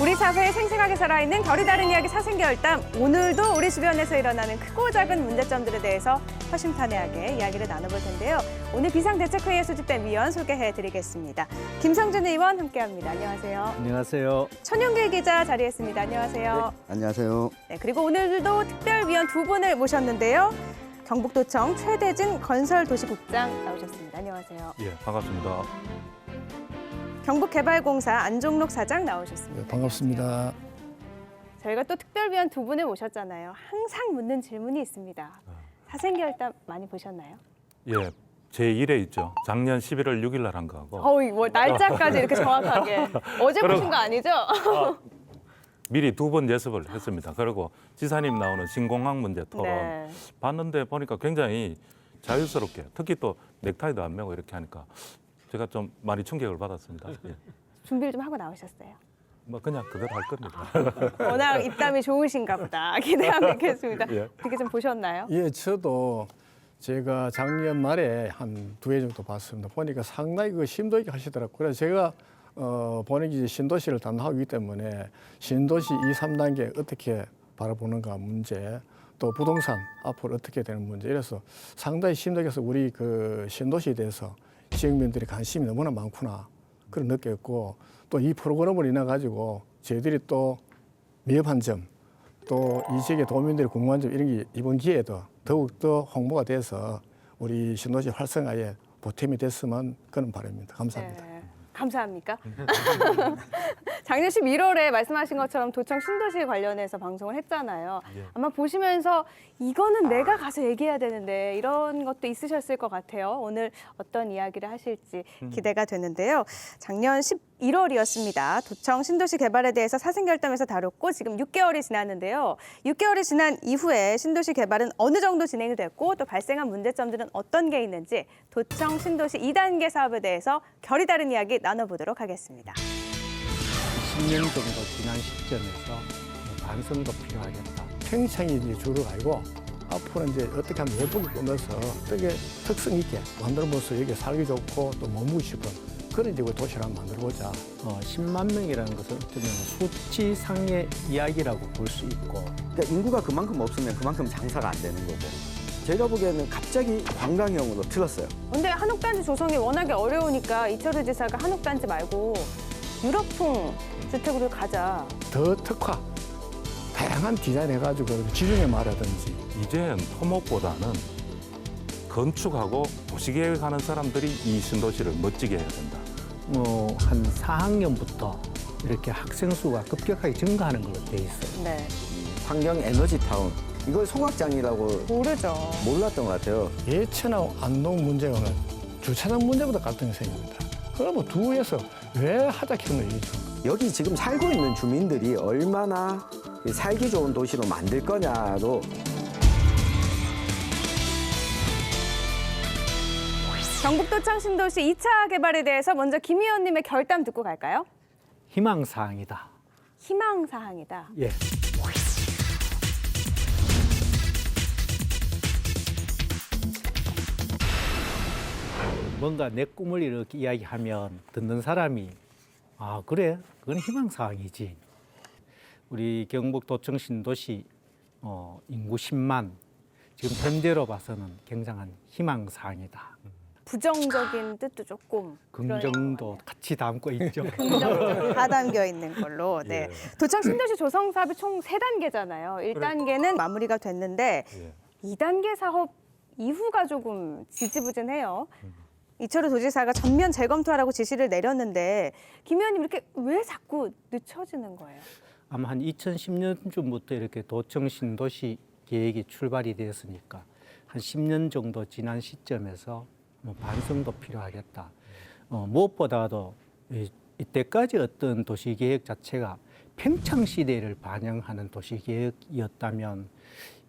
우리 사회에 생생하게 살아있는 결이 다른 이야기 사생결담. 오늘도 우리 주변에서 일어나는 크고 작은 문제점들에 대해서 허심탄회하게 이야기를 나눠볼 텐데요. 오늘 비상대책회의에 소집된 위원 소개해드리겠습니다. 김성준 의원 함께합니다. 안녕하세요. 안녕하세요. 천영길 기자 자리했습니다. 안녕하세요. 네, 안녕하세요. 네, 그리고 오늘도 특별위원 두 분을 모셨는데요. 경북도청 최대진 건설도시국장 나오셨습니다. 안녕하세요. 예, 반갑습니다. 경북개발공사 안종록 사장 나오셨습니다. 네, 반갑습니다. 저희가 또 특별위원 두 분을 모셨잖아요. 항상 묻는 질문이 있습니다. 사생결담 많이 보셨나요? 예, 제 1회 있죠. 작년 11월 6일 날 한 거하고 어이, 뭐 날짜까지 이렇게 정확하게. 어제 보신 거 아니죠? 미리 두 번 예습을 했습니다. 그리고 지사님 나오는 신공항 문제 토론 네. 봤는데 보니까 굉장히 자유스럽게, 특히 또 넥타이도 안 매고 이렇게 하니까 제가 좀 많이 충격을 받았습니다. 예. 준비를 좀 하고 나오셨어요. 뭐 그냥 그대로 할 겁니다. 워낙 입담이 좋으신가 보다. 기대하고 있겠습니다. 예. 어떻게 좀 보셨나요? 예, 저도 제가 작년 말에 한 2회 정도 봤습니다. 보니까 상당히 그 심도 있게 하시더라고요. 그래서 제가 본인이 이제 신도시를 담당하기 때문에 신도시 2, 3단계 어떻게 바라보는가 문제, 또 부동산 앞으로 어떻게 되는 문제, 이래서 상당히 심도 있게 해서 우리 그 신도시에 대해서 지역민들이 관심이 너무나 많구나 그런 느꼈고, 또 이 프로그램을 인해 가지고 저희들이 또 미흡한 점, 또 이 지역의 도민들이 궁금한 점, 이런 게 이번 기회에도 더욱 더 홍보가 돼서 우리 신도시 활성화에 보탬이 됐으면 그런 바람입니다. 감사합니다. 네. 감사합니까? 작년 11월에 말씀하신 것처럼 도청 신도시 관련해서 방송을 했잖아요. 예. 아마 보시면서 이거는 내가 가서 얘기해야 되는데 이런 것도 있으셨을 것 같아요. 오늘 어떤 이야기를 하실지 기대가 되는데요. 작년 11월이었습니다. 도청 신도시 개발에 대해서 사생결담에서 다뤘고 지금 6개월이 지났는데요. 6개월이 지난 이후에 신도시 개발은 어느 정도 진행이 됐고 또 발생한 문제점들은 어떤 게 있는지 도청 신도시 2단계 사업에 대해서 결이 다른 이야기 나눠보도록 하겠습니다. 10년 정도 지난 시점에서 반성도 필요하겠다. 평생이 이제 주로 알고 앞으로 이제 어떻게 하면 예쁘게 꾸며서 되게 특성 있게 만들어서 여기 살기 좋고 또 머무고 싶은 그런 이제 도시를 한번 만들어보자. 10만 명이라는 것은 어쩌면 수치상의 이야기라고 볼 수 있고, 그러니까 인구가 그만큼 없으면 그만큼 장사가 안 되는 거고. 제가 보기에는 갑자기 관광형으로 틀었어요. 근데 한옥단지 조성이 워낙에 어려우니까 이철우 지사가 한옥단지 말고 유럽풍 주택으로 가자. 더 특화, 다양한 디자인 해가지고 지중해 마을이라든지 이제는 토목보다는 건축하고 도시계획하는 사람들이 이 신도시를 멋지게 해야 된다. 한 4학년부터 이렇게 학생 수가 급격하게 증가하는 걸로 돼 있어요. 네, 환경 에너지 타운. 이걸 송악장이라고 모르죠. 몰랐던 것 같아요. 예천하고 안동 문제는 주차장 문제보다 갈등이 생깁니다. 그러면 두에서 왜 하자 키우는 얘기죠. 여기 지금 살고 있는 주민들이 얼마나 살기 좋은 도시로 만들 거냐로 경북도청 신도시 2차 개발에 대해서 먼저 김 의원님의 결담 듣고 갈까요? 희망사항이다. 희망사항이다. 예. 뭔가 내 꿈을 이렇게 이야기하면 듣는 사람이 아 그래? 그건 희망사항이지. 우리 경북도청 신도시 인구 10만, 지금 현재로 봐서는 굉장한 희망사항이다. 부정적인 뜻도 조금 긍정도 같이 담고 있죠. 긍정도 다 담겨 있는 걸로. 네. 도청 신도시 조성 사업이 총 3단계잖아요. 1단계는 마무리가 됐는데 예. 2단계 사업 이후가 조금 지지부진해요. 이철우 도지사가 전면 재검토하라고 지시를 내렸는데 김 의원님 이렇게 왜 자꾸 늦춰지는 거예요? 아마 한 2010년쯤부터 이렇게 도청 신도시 계획이 출발이 됐으니까 한 10년 정도 지난 시점에서 반성도 필요하겠다. 무엇보다도 이때까지 어떤 도시계획 자체가 팽창시대를 반영하는 도시계획이었다면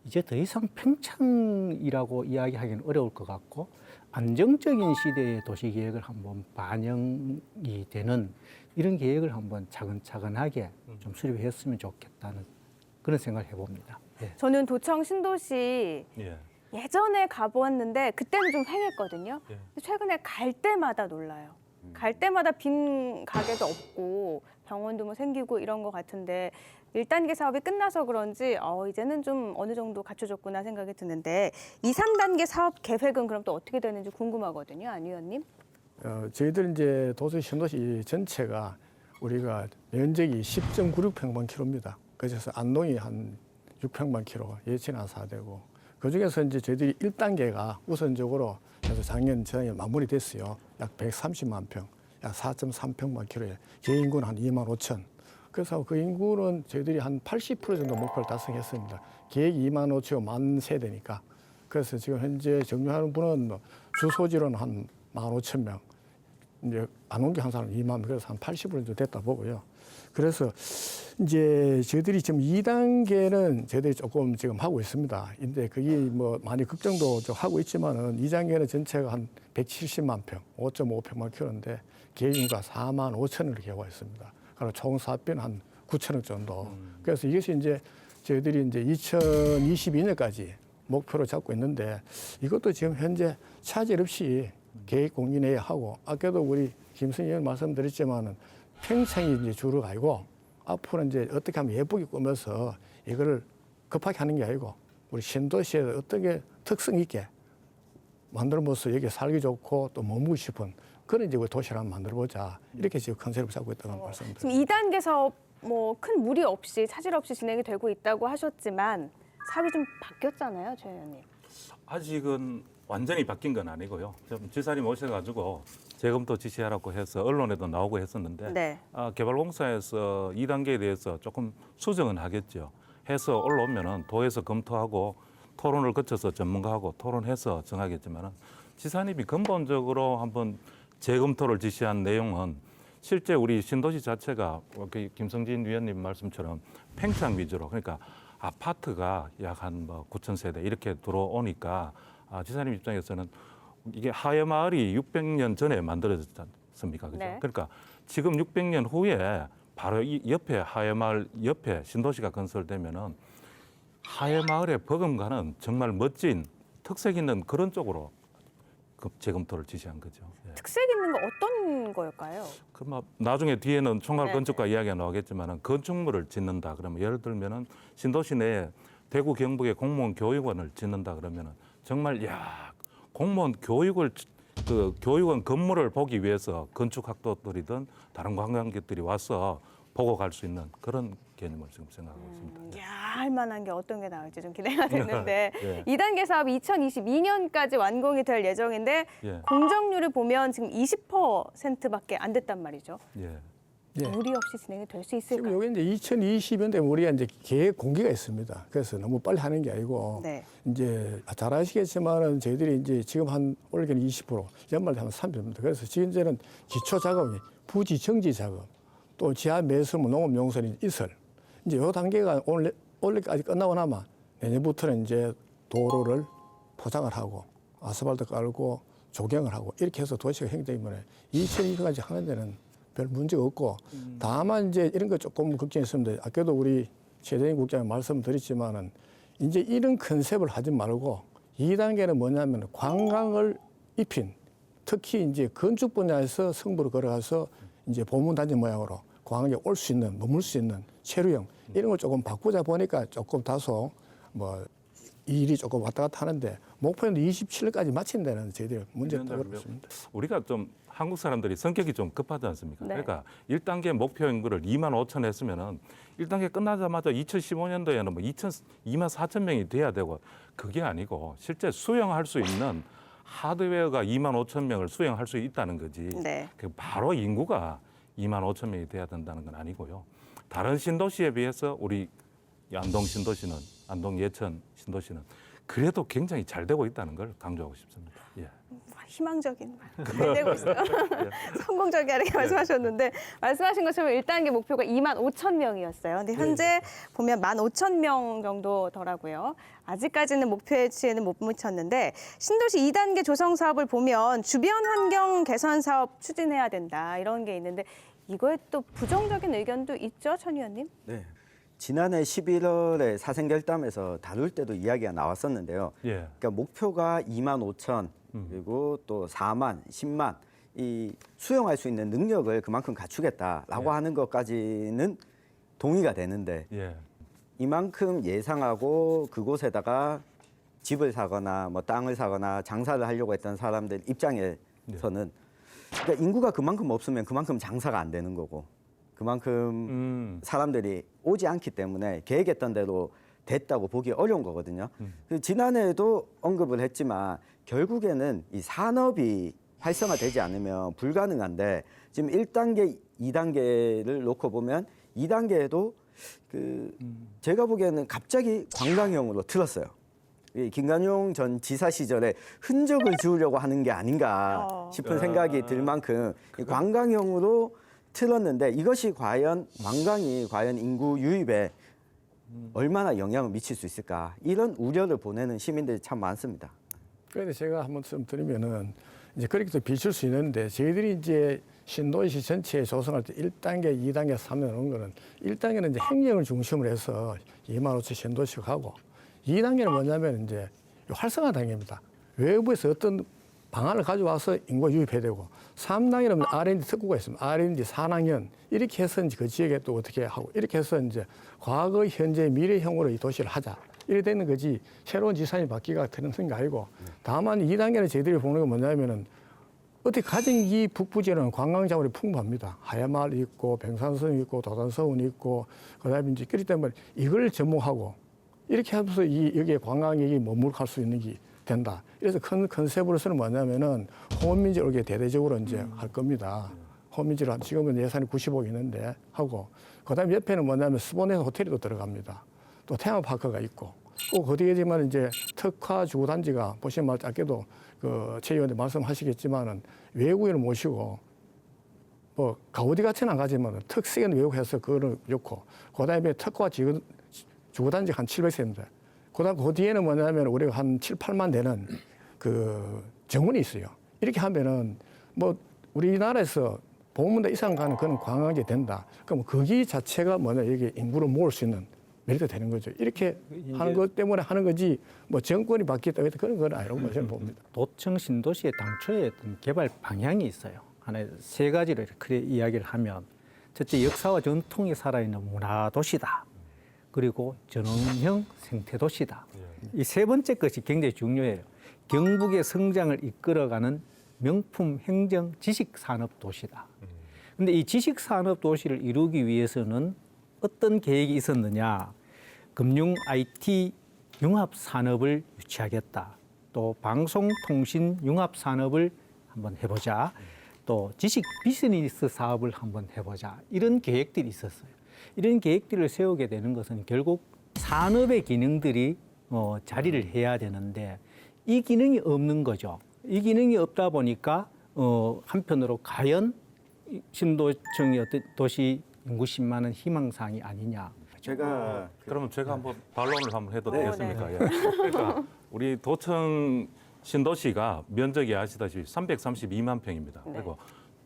이제 더 이상 팽창이라고 이야기하기는 어려울 것 같고, 안정적인 시대의 도시계획을 한번 반영이 되는 이런 계획을 한번 차근차근하게 좀 수립했으면 좋겠다는 그런 생각을 해봅니다. 예. 저는 도청 신도시 예. 예전에 가보았는데 그때는 좀 횡했거든요. 예. 최근에 갈 때마다 놀라요. 갈 때마다 빈 가게도 없고 병원도 뭐 생기고 이런 것 같은데 1단계 사업이 끝나서 그런지 이제는 좀 어느 정도 갖춰졌구나 생각이 드는데 2, 3단계 사업 계획은 그럼 또 어떻게 되는지 궁금하거든요. 안 의원님. 저희들 이제 도서 신도시 전체가 우리가 면적이 10.96평방킬로입니다. 그래서 안동이 한 6평방킬로, 예천이 한 4대고 그 중에서 이제 저희들이 1단계가 우선적으로 그래서 작년 전에 마무리됐어요. 약 130만 평, 약 4.3평방킬로에 개인구는 한 2만 5천. 그래서 그 인구는 저희들이 한 80% 정도 목표를 달성했습니다. 계획 2만 5천 만 세대니까. 그래서 지금 현재 정리하는 분은 뭐 주소지로는 한 1만 5천 명, 이제 안 온 게 한 사람 2만 명, 그래서 한 80% 정도 됐다 보고요. 그래서 이제 저희들이 지금 2단계는 저희들이 조금 지금 하고 있습니다. 근데 그게 뭐 많이 걱정도 좀 하고 있지만은 2단계는 전체가 한 170만 평, 5.5평만 키우는데 계획 인구가 4만 5천을 이렇게 하고 있습니다. 그리고 총 사업비는 한 9천억 정도. 그래서 이것이 이제 저희들이 이제 2022년까지 목표로 잡고 있는데 이것도 지금 현재 차질 없이 계획 공유 내에 하고 아까도 우리 김승희 의원 말씀드렸지만은 평생이 이제 주로 아니고 앞으로 이제 어떻게 하면 예쁘게 꾸며서 이거를 급하게 하는 게 아니고 우리 신도시에 어떻게 특성 있게 만들어서 여기 살기 좋고 또 머무고 싶은 그런 이제 우리 도시를 한번 만들어보자 이렇게 지금 컨셉을 잡고 있다는 말씀드립니다. 지금 2단계 사업 뭐 큰 무리 없이 차질 없이 진행이 되고 있다고 하셨지만 사업이 좀 바뀌었잖아요, 최 의원님. 아직은 완전히 바뀐 건 아니고요. 좀 지사님 오셔가지고 재검토 지시하라고 해서 언론에도 나오고 했었는데 네. 개발공사에서 2단계에 대해서 조금 수정은 하겠죠. 해서 올라오면은 도에서 검토하고 토론을 거쳐서 전문가하고 토론해서 정하겠지만은 지사님이 근본적으로 한번 재검토를 지시한 내용은 실제 우리 신도시 자체가 김성진 위원님 말씀처럼 팽창 위주로 그러니까 아파트가 약 한 뭐 9천 세대 이렇게 들어오니까 지사님 입장에서는 이게 하회 마을이 600년 전에 만들어졌지 않습니까? 그죠? 네. 그러니까 지금 600년 후에 바로 이 옆에 하회 마을 옆에 신도시가 건설되면은 하회 마을에 버금가는 정말 멋진 특색 있는 그런 쪽으로 재검토를 지시한 거죠. 예. 특색 있는 거 어떤 거일까요? 그뭐 나중에 뒤에는 총괄 네. 건축가 이야기가 나오겠지만은 건축물을 짓는다 그러면 예를 들면은 신도시 내에 대구 경북에 공무원 교육원을 짓는다 그러면은 정말 공무원 교육원 건물을 보기 위해서 건축학도들이든 다른 관광객들이 와서 보고 갈 수 있는 그런 개념을 지금 생각하고 있습니다. 할 만한 게 어떤 게 나올지 좀 기대가 되는데 예. 2단계 사업이 2022년까지 완공이 될 예정인데 예. 공정률을 보면 지금 20%밖에 안 됐단 말이죠. 예. 예. 무리 없이 진행이 될 수 지금 있을까요? 여기 이제 2020년대 우리가 이제 계획 공개가 있습니다. 그래서 너무 빨리 하는 게 아니고 네. 이제 잘 아시겠지만은 저희들이 이제 지금 한 올해는 20%, 연말 되면 30%입니다. 그래서 지금 이제는 기초 작업이 부지 정지 작업, 또 지하 매수물 농업 용선이 이설. 이제 요 단계가 올해까지 끝나고 나면 내년부터는 이제 도로를 포장을 하고 아스팔트 깔고 조경을 하고 이렇게 해서 도시가 형성되기 때문에 2020까지 하는 데는 별 문제가 없고 다만 이제 이런 거 조금 걱정했습니다. 아까도 우리 최재인 국장님 말씀드렸지만은 이제 이런 컨셉을 하지 말고 2단계는 뭐냐면 관광을 입힌 특히 이제 건축 분야에서 승부를 걸어가서 이제 보문단지 모양으로 관광객 올 수 있는 머물 수 있는 체류형 이런 걸 조금 바꾸자 보니까 조금 다소 뭐 일이 조금 왔다 갔다 하는데 목표는 27년까지 마친 데는 저희들이 문제 없습니다. 우리가 좀 한국 사람들이 성격이 좀 급하지 않습니까? 네. 그러니까 1단계 목표 인구를 2만 5천 했으면은 1단계 끝나자마자 2015년도에는 뭐 2만 4천 명이 돼야 되고 그게 아니고 실제 수용할 수 있는 하드웨어가 2만 5천 명을 수용할 수 있다는 거지. 네. 그 바로 인구가 2만 5천 명이 돼야 된다는 건 아니고요. 다른 신도시에 비해서 우리 안동 신도시는 안동 예천 신도시는 그래도 굉장히 잘 되고 있다는 걸 강조하고 싶습니다. 예. 희망적인 말. 잘 되고 있어요. 성공적이라고 말씀하셨는데 말씀하신 것처럼 1단계 목표가 2만 5천 명이었어요. 근데 현재 보면 1만 5천 명 정도더라고요. 아직까지는 목표치에는 못 미쳤는데 신도시 2단계 조성 사업을 보면 주변 환경 개선 사업 추진해야 된다 이런 게 있는데 이거에 또 부정적인 의견도 있죠, 천 의원님? 네. 지난해 11월에 사생결담에서 다룰 때도 이야기가 나왔었는데요. 예. 그러니까 목표가 2만 5천 그리고 또 4만, 10만 이 수용할 수 있는 능력을 그만큼 갖추겠다라고 하는 것까지는 동의가 되는데 예. 이만큼 예상하고 그곳에다가 집을 사거나 뭐 땅을 사거나 장사를 하려고 했던 사람들 입장에서는 그러니까 인구가 그만큼 없으면 그만큼 장사가 안 되는 거고 그만큼 사람들이 오지 않기 때문에 계획했던 대로 됐다고 보기 어려운 거거든요. 그 지난해에도 언급을 했지만 결국에는 이 산업이 활성화되지 않으면 불가능한데 지금 1단계, 2단계를 놓고 보면 2단계에도 그 제가 보기에는 갑자기 관광형으로 틀었어요. 이 김관용 전 지사 시절에 흔적을 지우려고 하는 게 아닌가 싶은 생각이 들 만큼 이 관광형으로 틀었는데 이것이 과연 관광이 과연 인구 유입에 얼마나 영향을 미칠 수 있을까 이런 우려를 보내는 시민들이 참 많습니다. 그런데 제가 한번 좀 드리면은 이제 그렇게 또 비출 수 있는데 저희들이 이제 신도시 전체에 조성할 때 1단계, 2단계, 3단계 놓은 거는 1단계는 이제 행정을 중심으로 해서 2만 5천 신도시가 가고 2단계는 뭐냐면 이제 활성화 단계입니다. 외부에서 어떤 방안을 가져와서 인구가 유입해야 되고 3단계는 R&D 특구가 있습니다. R&D 산학연 이렇게 해서 이제 그 지역에 또 어떻게 하고 이렇게 해서 이제 과거, 현재, 미래형으로 이 도시를 하자. 이래 되는 거지 새로운 지산이 바뀌가 되는 게 아니고 다만 2단계는 저희들이 보는 건 뭐냐면은 어떻게 가장 이 북부 지역은 관광 자원이 풍부합니다. 하야마을 있고 병산성 있고 도단서원 있고 그다음에 이제 그렇기 때문에 이걸 접목하고 이렇게 하면서 여기에 관광객이 머무르할 수 있는 게 된다. 그래서 큰 컨셉으로서는 뭐냐면은 호민지를 이렇게 대대적으로 이제 할 겁니다. 호민지를 지금은 예산이 90억 있는데 하고 그다음에 옆에는 뭐냐면 스포네스 호텔이 또 들어갑니다. 또 테마파크가 있고 꼭 어디에지만 이제 특화 주거 단지가 보시면 말 짧게도 그 최 의원님 말씀하시겠지만은 외국인을 모시고 뭐 가우디 같이는 안 가지만 특색은 외국에서 그거를 좋고 그다음에 특화 주거 단지 한 700세인데 그다음 그 뒤에는 뭐냐면 우리가 한 7, 8만 되는 그 정원이 있어요. 이렇게 하면은 뭐 우리나라에서 보문대 이상 가는 그런 관광지 된다. 그럼 거기 자체가 뭐냐 이게 인구를 모을 수 있는 메리트 되는 거죠. 이렇게 하는 것 때문에 하는 거지 뭐 정권이 바뀌었다 그런 건 아니라고 저는 봅니다. 도청 신도시의 당초의 어떤 개발 방향이 있어요. 하나 세 가지를 이렇게 이야기를 하면 첫째 역사와 전통이 살아있는 문화 도시다. 그리고 전원형 생태 도시다. 이 세 번째 것이 굉장히 중요해요. 경북의 성장을 이끌어가는 명품 행정 지식 산업 도시다. 근데 이 지식 산업 도시를 이루기 위해서는 어떤 계획이 있었느냐. 금융, IT 융합 산업을 유치하겠다. 또 방송, 통신 융합 산업을 한번 해보자. 또 지식 비즈니스 사업을 한번 해보자. 이런 계획들이 있었어요. 이런 계획들을 세우게 되는 것은 결국 산업의 기능들이 자리를 해야 되는데 이 기능이 없는 거죠. 이 기능이 없다 보니까 한편으로 과연 신도청이 어떤 도시 인구 10만은 희망사항이 아니냐. 제가 그러면 제가 한번 반론을 한번 해도 네. 되겠습니까? 예. 그러니까 우리 도청 신도시가 면적이 아시다시피 332만 평입니다. 그리고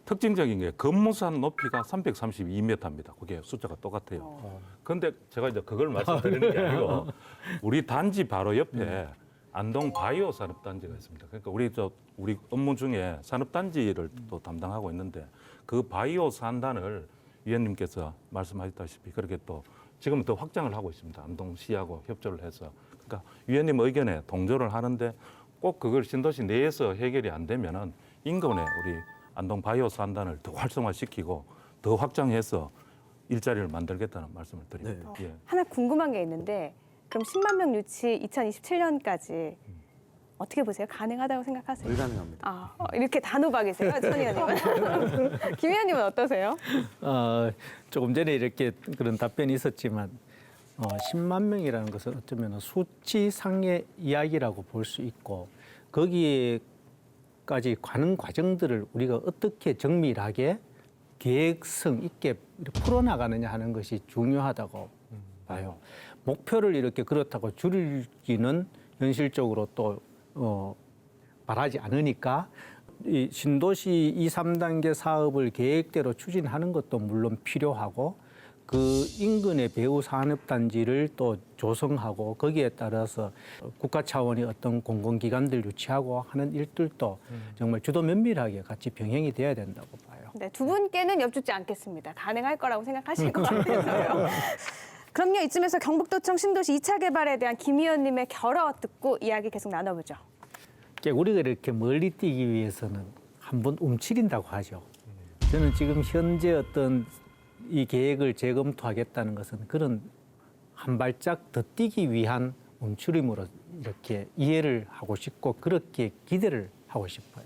특징적인 게 건물산 높이가 332m입니다. 그게 숫자가 똑같아요. 그런데 제가 이제 그걸 말씀드리는 게 아니고 우리 단지 바로 옆에 안동 바이오 산업단지가 있습니다. 그러니까 우리 업무 중에 산업단지를 또 담당하고 있는데 그 바이오 산단을 위원님께서 말씀하셨다시피 그렇게 또 지금 더 확장을 하고 있습니다. 안동시하고 협조를 해서. 그러니까 위원님 의견에 동조를 하는데 꼭 그걸 신도시 내에서 해결이 안 되면은 인근에 우리 안동 바이오 산단을 더 활성화시키고 더 확장해서 일자리를 만들겠다는 말씀을 드립니다. 예. 하나 궁금한 게 있는데 그럼 10만 명 유치 2027년까지 어떻게 보세요? 가능하다고 생각하세요? 불가능합니다. 이렇게 단호박이세요, 천 의원님은? 김 의원님은 어떠세요? 조금 전에 이렇게 그런 답변이 있었지만 10만 명이라는 것은 어쩌면 수치상의 이야기라고 볼 수 있고 거기에까지 가는 과정들을 우리가 어떻게 정밀하게 계획성 있게 이렇게 풀어나가느냐 하는 것이 중요하다고 봐요. 목표를 이렇게 그렇다고 줄이기는 현실적으로 또 말하지 않으니까 이 신도시 2, 3단계 사업을 계획대로 추진하는 것도 물론 필요하고 그 인근의 배후 산업단지를 또 조성하고 거기에 따라서 국가 차원의 어떤 공공기관들 유치하고 하는 일들도 정말 주도 면밀하게 같이 병행이 돼야 된다고 봐요. 네, 두 분께는 여쭙지 않겠습니다. 가능할 거라고 생각하실 것 같아서요. 그럼요, 이쯤에서 경북도청 신도시 2차 개발에 대한 김 의원님의 결어 듣고 이야기 계속 나눠보죠. 우리가 이렇게 멀리 뛰기 위해서는 한번 움츠린다고 하죠. 저는 지금 현재 어떤 이 계획을 재검토하겠다는 것은 그런 한 발짝 더 뛰기 위한 움츠림으로 이렇게 이해를 하고 싶고 그렇게 기대를 하고 싶어요.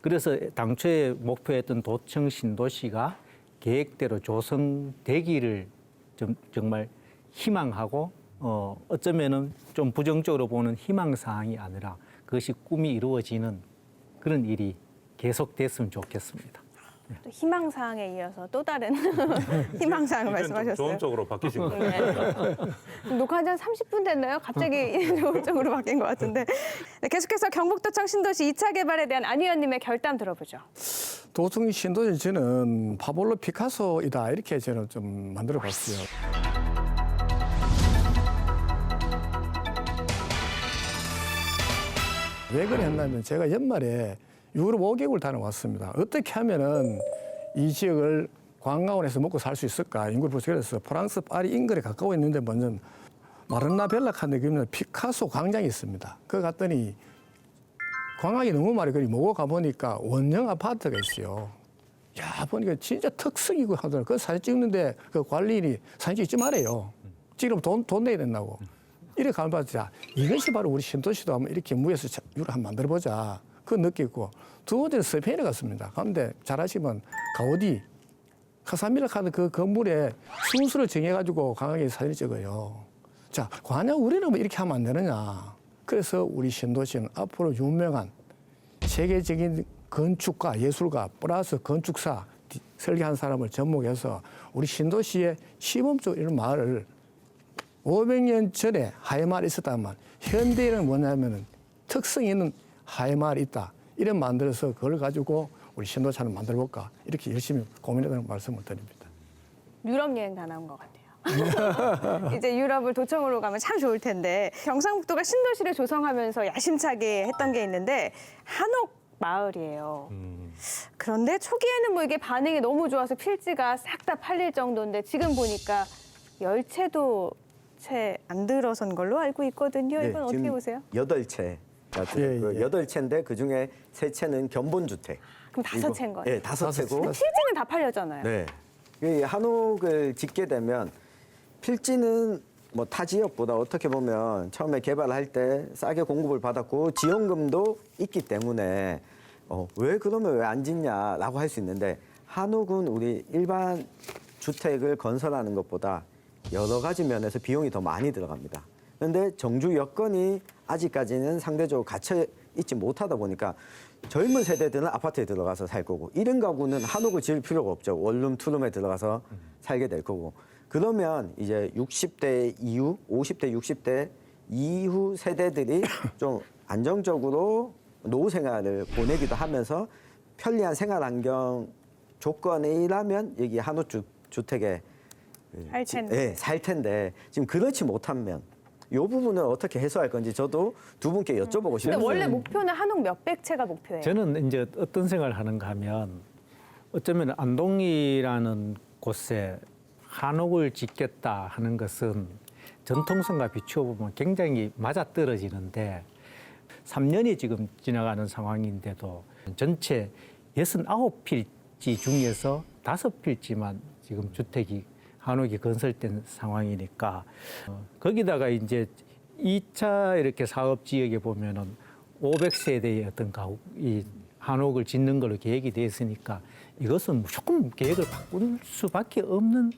그래서 당초에 목표했던 도청 신도시가 계획대로 조성되기를 정말 희망하고 어쩌면은 좀 부정적으로 보는 희망 사항이 아니라 그것이 꿈이 이루어지는 그런 일이 계속됐으면 좋겠습니다. 또 희망사항에 이어서 또 다른 희망사항을 말씀하셨어요. 좋은 쪽으로 바뀌신 것 같아요. 네. 녹화한 지 한 30분 됐나요? 갑자기 좋은 쪽으로 바뀐 것 같은데. 네, 계속해서 경북도청 신도시 2차 개발에 대한 안 의원님의 결단 들어보죠. 도청 신도시 저는 파블로 피카소이다 이렇게 저는 좀 만들어 봤어요. 왜 그랬냐면 제가 연말에 유럽 5개국을 다녀왔습니다. 어떻게 하면은 이 지역을 관광원에서 먹고 살 수 있을까? 인구를 보시게 돼서 프랑스 파리 인근에 가까워 있는데 먼저 마르나벨라 칸데 그러면 피카소 광장이 있습니다. 그 갔더니 광학이 너무 많이 그리 모고 가보니까 원형 아파트가 있어요. 야, 보니까 진짜 특색이고 하더라고요. 그 사진 찍는데 그 관리인이 사진 찍지 말아요. 찍으면 돈 내야 된다고. 이렇게 가면 봤자 이것이 바로 우리 신도시도 한번 이렇게 무에서 유를 한번 만들어보자. 그거 느꼈고. 두 번째는 스페인에 갔습니다. 그런데 잘 아시면 가우디, 카사밀라 카드 그 건물에 순수를 정해가지고 강하게 사진을 찍어요. 자, 과연 우리는 뭐 이렇게 하면 안 되느냐. 그래서 우리 신도시는 앞으로 유명한 세계적인 건축가, 예술가, 플러스 건축사, 설계한 사람을 접목해서 우리 신도시의 시범적 이런 마을을 500년 전에 하회마을이 있었다면 현대에는 뭐냐면은 특성 있는 하회마을이 있다. 이런 만들어서 그걸 가지고 우리 신도시를 만들어 볼까. 이렇게 열심히 고민했다는 말씀을 드립니다. 유럽 여행 다 나온 것 같아요. 이제 유럽을 도청으로 가면 참 좋을 텐데 경상북도가 신도시를 조성하면서 야심차게 했던 게 있는데 한옥 마을이에요. 그런데 초기에는 뭐 이게 반응이 너무 좋아서 필지가 싹 다 팔릴 정도인데 지금 보니까 10채도 채 안 들어선 걸로 알고 있거든요. 이건 어떻게 보세요? 8채. 예, 예. 8채인데 그중에 3채는 견본주택. 그럼 5채인 거예요? 네, 5채고. 필지는 다 팔렸잖아요. 네. 이 한옥을 짓게 되면 필지는 뭐 타 지역보다 어떻게 보면 처음에 개발할 때 싸게 공급을 받았고 지원금도 있기 때문에 왜 그러면 왜 안 짓냐라고 할 수 있는데 한옥은 우리 일반 주택을 건설하는 것보다 여러 가지 면에서 비용이 더 많이 들어갑니다. 그런데 정주 여건이 아직까지는 상대적으로 갖춰 있지 못하다 보니까 젊은 세대들은 아파트에 들어가서 살 거고 이런 가구는 한옥을 지을 필요가 없죠. 원룸, 투룸에 들어가서 살게 될 거고 그러면 이제 60대 이후, 50대, 60대 이후 세대들이 좀 안정적으로 노후 생활을 보내기도 하면서 편리한 생활 환경 조건이라면 여기 한옥 주택에 살 텐데. 네, 살 텐데 지금 그렇지 못하면 이 부분을 어떻게 해소할 건지 저도 두 분께 여쭤보고 근데 싶습니다. 원래 목표는 한옥 몇백 채가 목표예요. 저는 이제 어떤 생각을 하는가 하면 어쩌면 안동이라는 곳에 한옥을 짓겠다 하는 것은 전통성과 비추어 보면 굉장히 맞아떨어지는데 3년이 지금 지나가는 상황인데도 전체 69필지 중에서 5필지만 지금 주택이 한옥이 건설된 상황이니까 거기다가 이제 2차 이렇게 사업 지역에 보면은 500세대의 어떤 가구, 이 한옥을 짓는 걸로 계획이 돼 있으니까 이것은 무조건 계획을 바꿀 수밖에 없는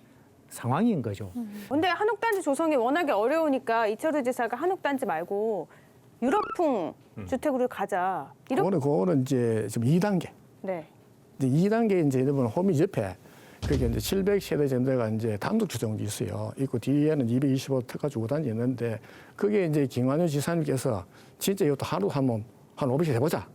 상황인 거죠. 근데 한옥단지 조성이 워낙에 어려우니까 이철우 지사가 한옥단지 말고 유럽풍 주택으로 가자. 그거는 이제 지금 2단계. 네. 이제 2단계 이제 여러분 홈이 옆에 그게 이제 700세대 정도가 이제 단독 주택이 있어요. 있고 뒤에는 225 특화 주거단지 있는데 그게 이제 김관효 지사님께서 진짜 이것도 한옥 한번 한 500세 해보자.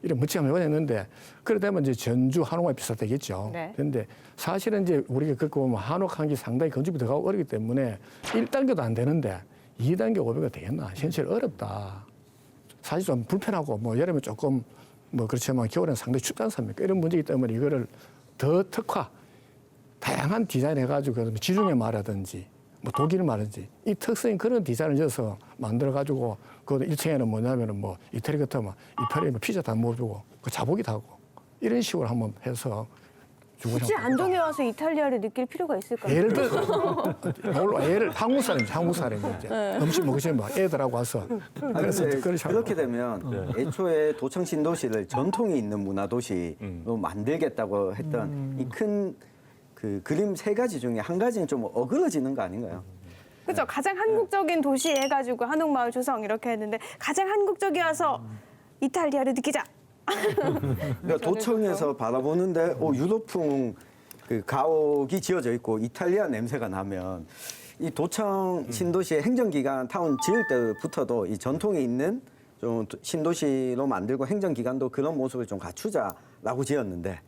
이런 멋지게 한번 해봤는데 그러다 보면 이제 전주 한옥과 비슷하겠죠. 네. 그런데 사실은 이제 우리가 그렇게 보면 한옥한 게 상당히 건축비 들어가고 어렵기 때문에 1단계도 안 되는데 2단계 500가 되겠나? 현실 어렵다. 사실 좀 불편하고 뭐 여름에 조금 뭐 그렇지만 겨울에는 상당히 춥지 않습니까? 이런 문제이기 때문에 이거를 더 특화, 다양한 디자인 해가지고 지중해 말하든지 뭐 독일 말하든지 이 특성인 그런 디자인을 줘서 만들어가지고 그 1층에는 뭐냐면은 뭐 이태리 같으면 이태리 피자 다 먹어주고 그 자복이도 하고 이런 식으로 한번 해서 굳이 안동에 와서 이탈리아를 느낄 필요가 있을까요? 예를 들어 예를 한국 사람이 이제 음식 먹으시면 뭐 애들하고 와서 그래서 그렇게 되면 애초에 도청 신도시를 전통이 있는 문화 도시로 만들겠다고 했던 이 큰 그 그림 세 가지 중에 한 가지는 좀 어그러지는 거 아닌가요? 그렇죠. 가장 한국적인 도시 해가지고 한옥마을 조성 이렇게 했는데 가장 한국적이어서 이탈리아를 느끼자. 그러니까 도청에서 바라보는데 유럽풍 그 가옥이 지어져 있고 이탈리아 냄새가 나면 이 도청 신도시의 행정기관 타운 지을 때부터도 이 전통이 있는 좀 신도시로 만들고 행정기관도 그런 모습을 좀 갖추자라고 지었는데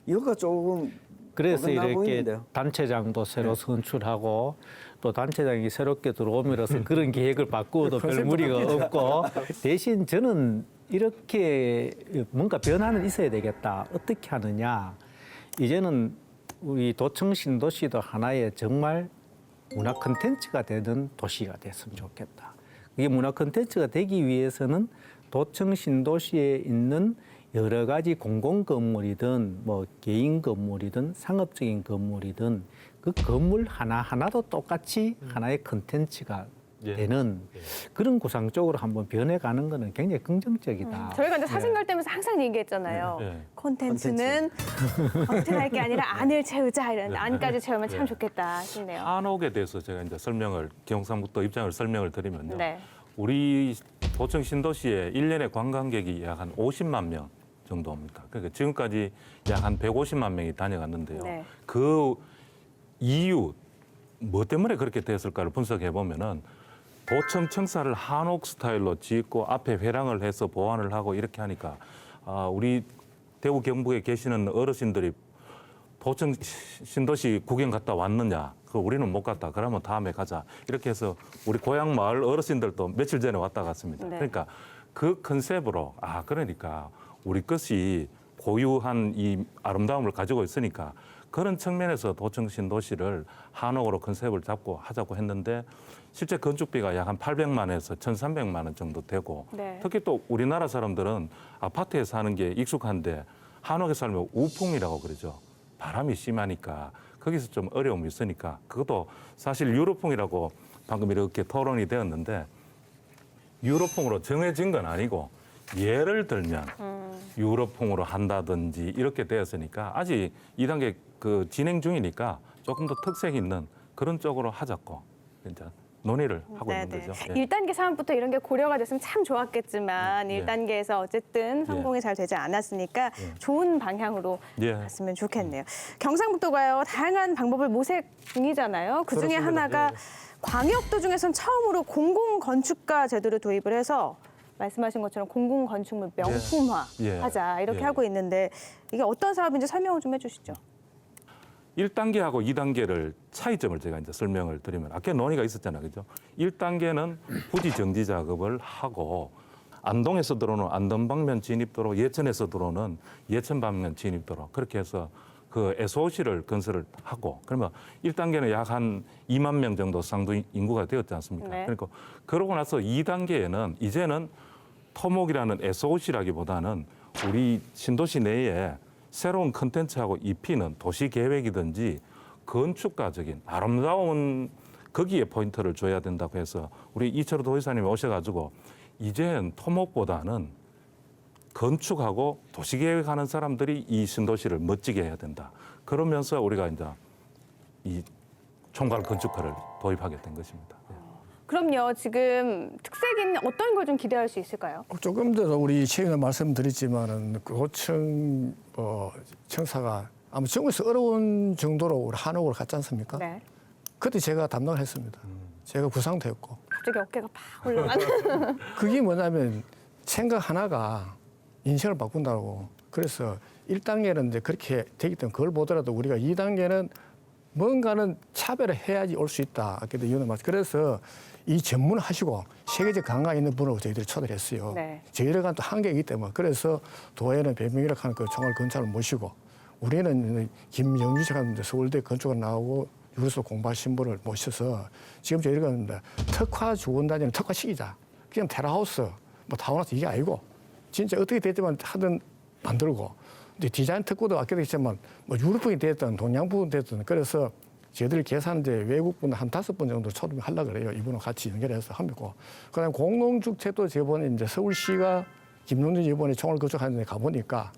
이거가 조금 그래서 어긋나 이렇게 보이는데요. 단체장도 새로 선출하고 또 단체장이 새롭게 들어옴으로써 그런 계획을 바꾸어도 별 무리가 없고 대신 저는 이렇게 뭔가 변화는 있어야 되겠다. 어떻게 하느냐. 이제는 우리 도청 신도시도 하나의 정말 문화 콘텐츠가 되는 도시가 됐으면 좋겠다. 이게 문화 콘텐츠가 되기 위해서는 도청 신도시에 있는 여러 가지 공공 건물이든 뭐 개인 건물이든 상업적인 건물이든 그 건물 하나하나도 똑같이 하나의 콘텐츠가 되는 그런 구상 쪽으로 한번 변해가는 거는 굉장히 긍정적이다. 저희가 이제 사진 갈 때면서 항상 얘기했잖아요. 네. 콘텐츠는 겉을 게 아니라 안을 채우자 이런 안까지 채우면 참 좋겠다 싶네요. 한옥에 대해서 제가 이제 경상북도 입장을 설명을 드리면요. 네. 우리 도청 신도시에 1년에 관광객이 약 한 50만 명 정도 옵니다. 그러니까 지금까지 약 한 150만 명이 다녀갔는데요. 네. 그 이유 뭐 때문에 그렇게 됐을까를 분석해 보면은 도청 청사를 한옥 스타일로 짓고 앞에 회랑을 해서 보완을 하고 이렇게 하니까 우리 대구 경북에 계시는 어르신들이 도청 신도시 구경 갔다 왔느냐? 그 우리는 못 갔다. 그러면 다음에 가자. 이렇게 해서 우리 고향 마을 어르신들도 며칠 전에 왔다 갔습니다. 네. 그러니까 그 컨셉으로 그러니까 우리 것이 고유한 이 아름다움을 가지고 있으니까 그런 측면에서 도청 신도시를 한옥으로 컨셉을 잡고 하자고 했는데 실제 건축비가 약 한 800만에서 1,300만 원 정도 되고 네. 특히 또 우리나라 사람들은 아파트에 사는 게 익숙한데 한옥에 살면 우풍이라고 그러죠. 바람이 심하니까 거기서 좀 어려움이 있으니까 그것도 사실 유럽풍이라고 방금 이렇게 토론이 되었는데 유럽풍으로 정해진 건 아니고 예를 들면 유럽풍으로 한다든지 이렇게 되었으니까 아직 2단계 그 진행 중이니까 조금 더 특색 있는 그런 쪽으로 하자고 이제 논의를 하고 있는 거죠. 예. 1단계 사업부터 이런 게 고려가 됐으면 참 좋았겠지만 예. 1단계에서 어쨌든 성공이 잘 되지 않았으니까 좋은 방향으로 예. 갔으면 좋겠네요. 경상북도가요 다양한 방법을 모색 중이잖아요. 그 중에 그렇습니다. 하나가 예. 광역도 중에선 처음으로 공공건축가 제도를 도입을 해서 말씀하신 것처럼 공공건축물 명품화 예. 하자 이렇게 예. 하고 있는데 이게 어떤 사업인지 설명을 좀 해주시죠. 1단계하고 2단계를 차이점을 제가 이제 설명을 드리면 아까 논의가 있었잖아요. 그죠? 1단계는 부지 정지 작업을 하고 안동에서 들어오는 안동 방면 진입도로, 예천에서 들어오는 예천 방면 진입도로 그렇게 해서 그 SOC를 건설을 하고 그러면 1단계는 약 한 2만 명 정도 상도 인구가 되었지 않습니까? 네. 그러니까 그러고 나서 2단계에는 이제는 토목이라는 SOC라기보다는 우리 신도시 내에 새로운 컨텐츠하고 입히는 도시 계획이든지 건축가적인 아름다운 거기에 포인트를 줘야 된다고 해서 우리 이철우 도지사님이 오셔가지고 이제는 토목보다는 건축하고 도시 계획하는 사람들이 이 신도시를 멋지게 해야 된다. 그러면서 우리가 이제 이 총괄 건축가를 도입하게 된 것입니다. 그럼요. 지금 특색인 어떤 걸 좀 기대할 수 있을까요? 조금 전에 우리 최근에 말씀드렸지만은 고층 청사가 아마 전국에서 어려운 정도로 우리 한옥을 갔지 않습니까? 네. 그때 제가 담당을 했습니다. 제가 구상되었고 갑자기 어깨가 팍 올라가는. 그게 뭐냐면 생각 하나가 인생을 바꾼다고. 그래서 1단계는 이제 그렇게 되기 때문에 그걸 보더라도 우리가 2단계는 뭔가는 차별을 해야지 올 수 있다. 아까도 이유는 맞. 그래서 이 전문을 하시고 세계적 감각 있는 분을 저희들이 초대했어요. 네. 저희들과 또 한계이기 때문에 그래서 도에는 배명이라고 하는 그 총괄 건축을 모시고 우리는 김영주 씨가 서울대 건축을 나오고 유로서 공부하신 분을 모셔서 지금 저희가 특화 주원단지는 특화시키자. 그냥 테라하우스, 뭐 타운하우스 이게 아니고 진짜 어떻게 됐지만 하든 만들고 근데 디자인 특구도 아까도 했지만 뭐 유럽풍이 됐든 동양풍이 됐든 그래서 저희들이 계산제 외국분 한 5분 정도 초대하려고 그래요. 이분은 같이 연결해서 하고 그다음에 공동주택도 저번에 이제 서울시가 김용준 이번에 총을 건축하는 데 가보니까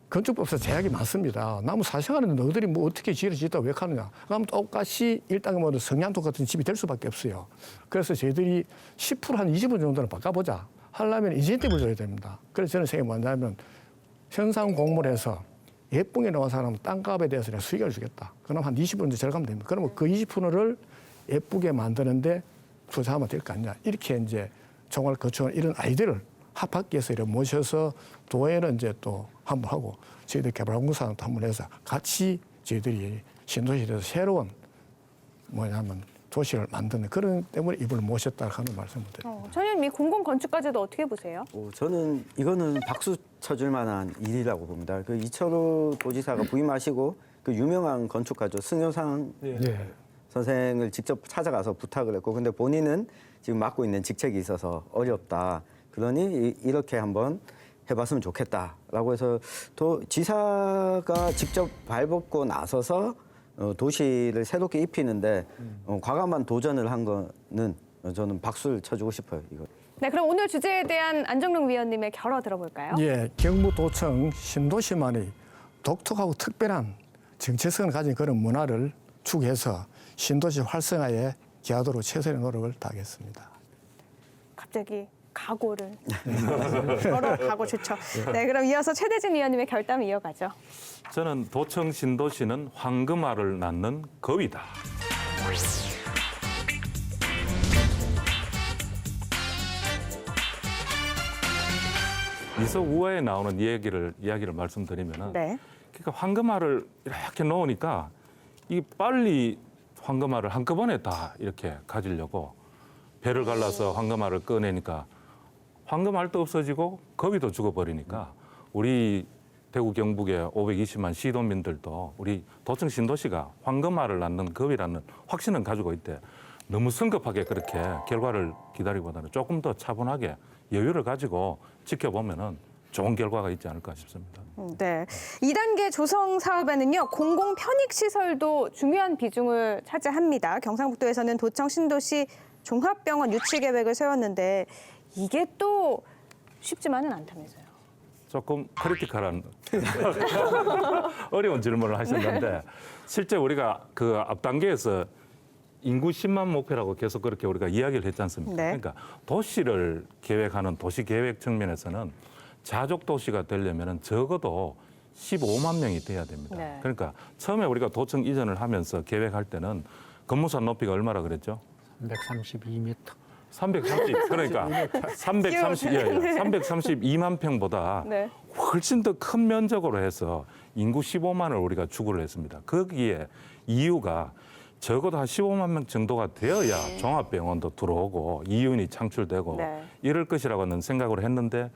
건축법에서 제약이 많습니다. 나무 사생하는데 너희들이 뭐 어떻게 지를 짓다고 왜 하느냐. 그럼 똑같이 1단계 모두 성냥톱 같은 집이 될 수밖에 없어요. 그래서 저희들이 10% 한 20분 정도는 바꿔보자. 하려면 인센티브를 줘야 됩니다. 그래서 저는 생각이 뭐냐면 현상 공모를 해서 예쁘게 나온 사람은 땅값에 대해서 내가 수익을 주겠다. 그럼 한 20% 정도 절감하면 됩니다. 그러면 그 20%를 예쁘게 만드는데 투자하면 될 거 아니냐. 이렇게 이제 총괄 거쳐온 이런 아이디어를 합학기에서 이렇게 모셔서 도에는 이제 또 한번 하고 저희들 개발공사도 한번 해서 같이 저희들이 신도시에 대해서 새로운 뭐냐면 도시를 만드는 그런 때문에 이분을 모셨다 하는 말씀을 드립니다. 전현님 이 공공 건축까지도 어떻게 보세요? 저는 이거는 박수 쳐줄 만한 일이라고 봅니다. 그 이철우 도지사가 부임하시고 그 유명한 건축가죠 승효상 네. 선생을 직접 찾아가서 부탁을 했고 근데 본인은 지금 맡고 있는 직책이 있어서 어렵다. 그러니 이렇게 한번 해봤으면 좋겠다라고 해서 또 지사가 직접 발벗고 나서서 도시를 새롭게 입히는데 과감한 도전을 한 거는 저는 박수를 쳐주고 싶어요. 이거. 네, 그럼 오늘 주제에 대한 안정록 위원님의 결어 들어볼까요? 예, 경북도청 신도시만의 독특하고 특별한 정체성을 가진 그런 문화를 추구해서 신도시 활성화에 기하도록 최선의 노력을 다하겠습니다. 갑자기 각오를 결어 각오 좋죠. 네, 그럼 이어서 최대진 위원님의 결담을 이어가죠. 저는 도청 신도시는 황금알을 낳는 거위다. 이서우화에 나오는 이야기를 말씀드리면은 네. 그러니까 황금알을 이렇게 놓으니까 이 빨리 황금알을 한꺼번에 다 이렇게 가지려고 배를 갈라서 황금알을 꺼내니까 황금알도 없어지고 거위도 죽어버리니까 우리 대구 경북의 520만 시도민들도 우리 도청 신도시가 황금알을 낳는 거위라는 확신은 가지고 있대. 너무 성급하게 그렇게 결과를 기다리기보다는 조금 더 차분하게 여유를 가지고 지켜보면은 좋은 결과가 있지 않을까 싶습니다. 네. 2단계 조성 사업에는요, 공공 편익 시설도 중요한 비중을 차지합니다. 경상북도에서는 도청 신도시 종합병원 유치 계획을 세웠는데 이게 또 쉽지만은 않다면서요. 조금 크리티컬한 어려운 질문을 하셨는데 실제 우리가 그 앞 단계에서 인구 10만 목표라고 계속 그렇게 우리가 이야기를 했지 않습니까? 네. 그러니까 도시를 계획하는 도시 계획 측면에서는 자족 도시가 되려면 적어도 15만 명이 돼야 됩니다. 네. 그러니까 처음에 우리가 도청 이전을 하면서 계획할 때는 건물산 높이가 얼마라 그랬죠? 132m. 330 그러니까 332만 평보다 네. 훨씬 더 큰 면적으로 해서 인구 15만을 우리가 추구를 했습니다. 거기에 이유가 적어도 한 15만 명 정도가 되어야 종합병원도 들어오고 이윤이 창출되고 네. 이럴 것이라고는 생각을 했는데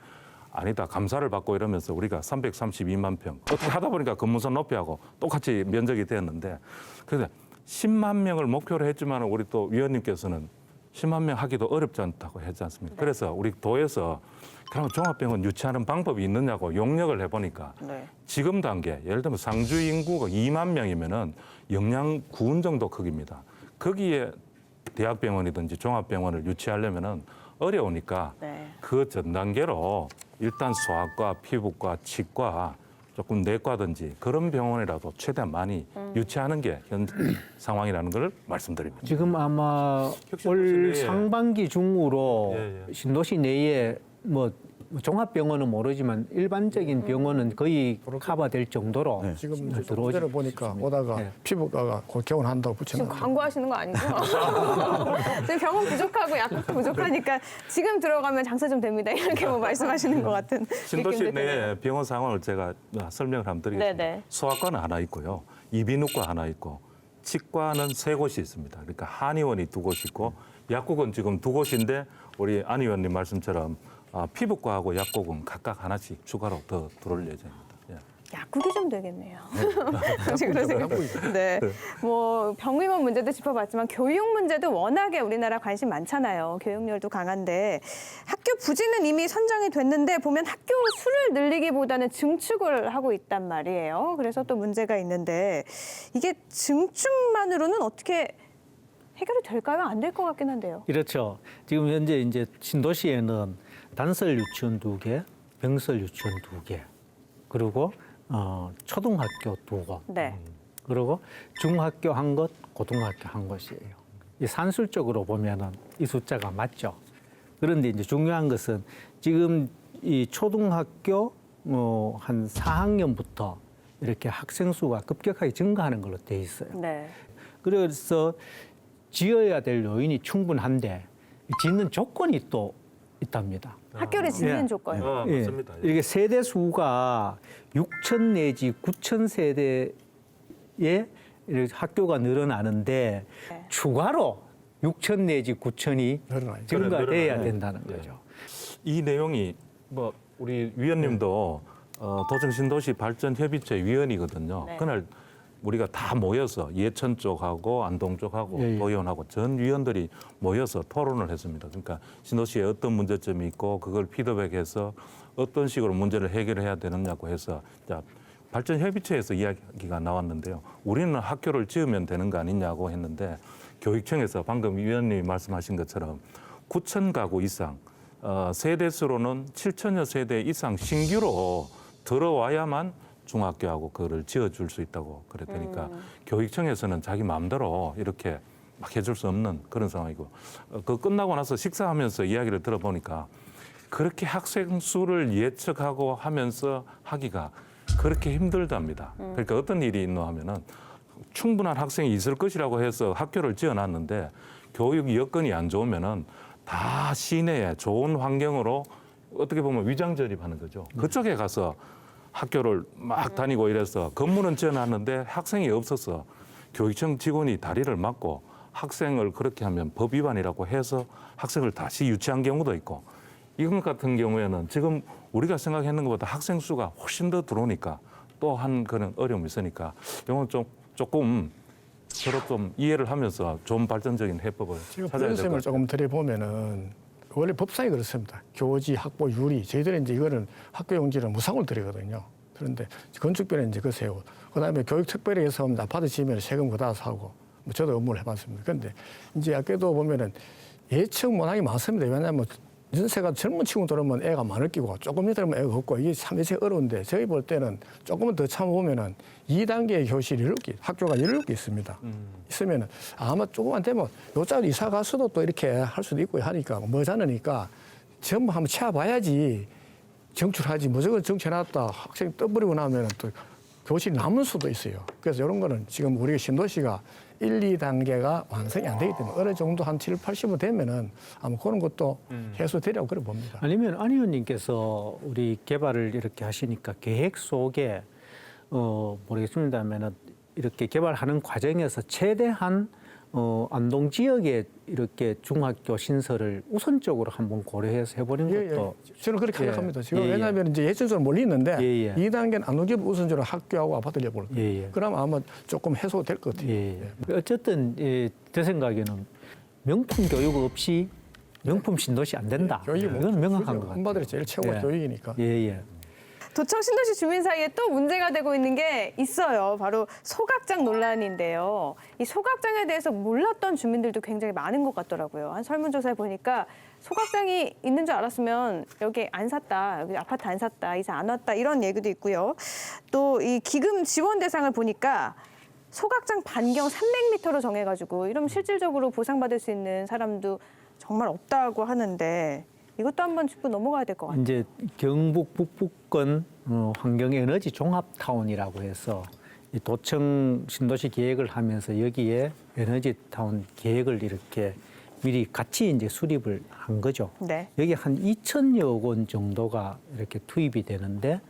아니다. 감사를 받고 이러면서 우리가 332만 평 어떻게 하다 보니까 건물선 높이하고 똑같이 면적이 되었는데 그래서 10만 명을 목표로 했지만 우리 또 위원님께서는 10만 명 하기도 어렵지 않다고 했지 않습니까? 그래서 우리 도에서 그러면 종합병원 유치하는 방법이 있느냐고 용역을 해보니까 네. 지금 단계 예를 들면 상주 인구가 2만 명이면은 영양 구은 정도 크기입니다. 거기에 대학병원이든지 종합병원을 유치하려면은 어려우니까 네. 그 전 단계로 일단 소아과, 피부과, 치과 조금 내과든지 그런 병원이라도 최대한 많이 유치하는 게 현 상황이라는 걸 말씀드립니다. 지금 아마 혁신도시 올 내에. 상반기 중으로 예, 예. 신도시 내에 뭐 종합병원은 모르지만 일반적인 병원은 거의 커버될 정도로 지금 이제 들어오지. 문제를 보니까 오다가 네. 피부과가 곧 개원한다고 지금 붙여놨는데 광고하시는 거 아니죠? 지금 병원 부족하고 약국도 부족하니까 지금 들어가면 장사 좀 됩니다. 이렇게 뭐 말씀하시는 것 같은 신도시 느낌도 드네요. 내 병원 상황을 제가 설명을 한번 드리겠습니다. 네네. 소아과는 하나 있고요. 이비인후과 하나 있고 치과는 3곳이 있습니다. 그러니까 한의원이 2곳 있고 약국은 지금 2곳인데 우리 안 의원님 말씀처럼 피부과하고 약국은 각각 하나씩 추가로 더 들어올 예정입니다. 예. 약국이 좀 되겠네요. 혹시 그러세요? 네. 뭐 병의원 문제도 짚어봤지만 교육 문제도 워낙에 우리나라 관심 많잖아요. 교육열도 강한데 학교 부지는 이미 선정이 됐는데 보면 학교 수를 늘리기보다는 증축을 하고 있단 말이에요. 그래서 또 문제가 있는데 이게 증축만으로는 어떻게 해결이 될까요? 안 될 것 같긴 한데요. 그렇죠. 지금 현재 이제 신도시에는 단설 유치원 2개, 병설 유치원 2개, 그리고 초등학교 2곳, 네. 그리고 중학교 1곳, 고등학교 1곳이에요. 이 산술적으로 보면은 이 숫자가 맞죠. 그런데 이제 중요한 것은 지금 이 초등학교 한 4학년부터 이렇게 학생 수가 급격하게 증가하는 걸로 돼 있어요. 네. 그래서 지어야 될 요인이 충분한데 짓는 조건이 또 있답니다. 학교를 짓는 예. 조건이요. 예. 맞습니다. 예. 이렇게 세대 수가 6천 내지 9천 세대의 이렇게 학교가 늘어나는데 네. 추가로 6천 내지 9천이 늘어나요. 증가돼야 늘어나요. 된다는 예. 거죠. 이 내용이 뭐 우리 위원님도 도청신도시 발전협의체 위원이거든요. 네. 그날 우리가 다 모여서 예천 쪽하고 안동 쪽하고 예, 예. 도의원하고 전 위원들이 모여서 토론을 했습니다. 그러니까 신도시에 어떤 문제점이 있고 그걸 피드백해서 어떤 식으로 문제를 해결해야 되느냐고 해서 자, 발전협의체에서 이야기가 나왔는데요. 우리는 학교를 지으면 되는 거 아니냐고 했는데 교육청에서 방금 위원님이 말씀하신 것처럼 9천 가구 이상 세대수로는 7천여 세대 이상 신규로 들어와야만 중학교하고 그거를 지어줄 수 있다고 그랬다니까 교육청에서는 자기 마음대로 이렇게 막 해줄 수 없는 그런 상황이고 그 끝나고 나서 식사하면서 이야기를 들어보니까 그렇게 학생 수를 예측하고 하면서 하기가 그렇게 힘들답니다. 그러니까 어떤 일이 있노 하면은 충분한 학생이 있을 것이라고 해서 학교를 지어놨는데 교육 여건이 안 좋으면은 다 시내에 좋은 환경으로 어떻게 보면 위장 전입하는 거죠. 그쪽에 가서 학교를 막 다니고 이래서 건물은 지어놨는데 학생이 없어서 교육청 직원이 다리를 막고 학생을 그렇게 하면 법 위반이라고 해서 학생을 다시 유치한 경우도 있고 이것 같은 경우에는 지금 우리가 생각했는 것보다 학생 수가 훨씬 더 들어오니까 또 한 그런 어려움이 있으니까 이건 조금 서로 좀 이해를 하면서 좀 발전적인 해법을 지금 찾아야 될 것 말씀을 같아요. 조금 드려보면은 원래 법상이 그렇습니다. 교지, 학보, 유리. 저희들은 이제 이거는 학교 용지를 무상으로 드리거든요. 그런데 건축비는 이제 그 세우고 그다음에 교육특별위에서 아파트 지으면 세금 그다 사고 뭐 저도 업무를 해봤습니다. 그런데 이제 학교도 보면은 예측 문항이 많습니다. 왜냐하면 연세가 젊은 친구 들으면 애가 많을 끼고 조금 들으면 애가 없고 이게 참 예측 어려운데 저희 볼 때는 조금만 더 참아보면은 2단계 교실이 7개, 학교가 17개 있습니다. 있으면은 아마 조금만 되면 요짝으로 이사 가서도 또 이렇게 할 수도 있고 하니까 머지않으니까 전부 한번 채워봐야지 정출하지 무조건 정출해놨다 학생 떠버리고 나면 또 교실이 남을 수도 있어요. 그래서 이런 거는 지금 우리 신도시가 1, 2단계가 완성이 안 되기 때문에 어느 정도 한 7, 80은 되면은 아마 그런 것도 해소되리라고 그래 봅니다. 아니면 안 의원님께서 우리 개발을 이렇게 하시니까 계획 속에 모르겠습니다만은 이렇게 개발하는 과정에서 최대한 안동 지역에 이렇게 중학교 신설을 우선적으로 한번 고려해서 해보는 것도 저는 그렇게 예. 생각합니다. 지금 예, 예. 왜냐하면 이제 예천적으로 멀리 있는데 예, 예. 2단계는 안동지역 우선적으로 학교하고 아파트를 해볼 거예요. 예, 예. 그럼 아마 조금 해소될 것 같아요. 예. 어쨌든 제 생각에는 명품 교육 없이 명품 신도시 안 된다. 교육이 뭐 이건 명확한 것 같아요. 엄마들이 제일 최고가 예. 교육이니까. 예. 도청 신도시 주민 사이에 또 문제가 되고 있는 게 있어요. 바로 소각장 논란인데요. 이 소각장에 대해서 몰랐던 주민들도 굉장히 많은 것 같더라고요. 한 설문조사에 보니까 소각장이 있는 줄 알았으면 여기 안 샀다, 여기 아파트 안 샀다, 이사 안 왔다 이런 얘기도 있고요. 또 이 기금 지원 대상을 보니까 소각장 반경 300m로 정해가지고 이러면 실질적으로 보상받을 수 있는 사람도 정말 없다고 하는데 이것도 한번 짚고 넘어가야 될 것 같아요. 이제 경북 북부권 환경에너지 종합타운이라고 해서 이 도청 신도시 계획을 하면서 여기에 에너지타운 계획을 이렇게 미리 같이 이제 수립을 한 거죠. 네. 여기 한 2천여억 원 정도가 이렇게 투입이 되는데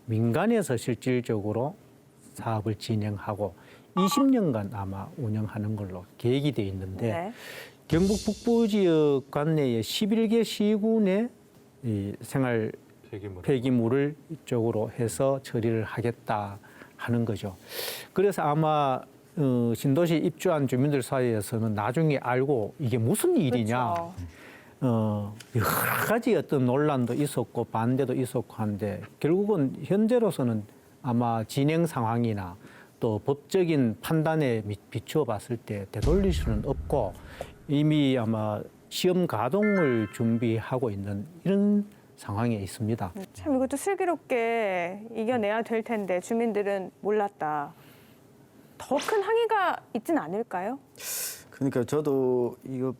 민간에서 실질적으로 사업을 진행하고 20년간 아마 운영하는 걸로 계획이 돼 있는데 네. 경북 북부 지역 관내에 11개 시군의 이 생활 폐기물을 이쪽으로 해서 처리를 하겠다 하는 거죠. 그래서 아마 신도시 입주한 주민들 사이에서는 나중에 알고 이게 무슨 일이냐. 그렇죠. 여러 가지 어떤 논란도 있었고 반대도 있었고 한데 결국은 현재로서는 아마 진행 상황이나 또 법적인 판단에 비추어 봤을 때 되돌릴 수는 없고 이미 아마 시험 가동을 준비하고 있는 이런 상황에 있습니다. 참 이것도 슬기롭게 이겨내야 될 텐데 주민들은 몰랐다. 더 큰 항의가 있진 않을까요? 그러니까 저도 이거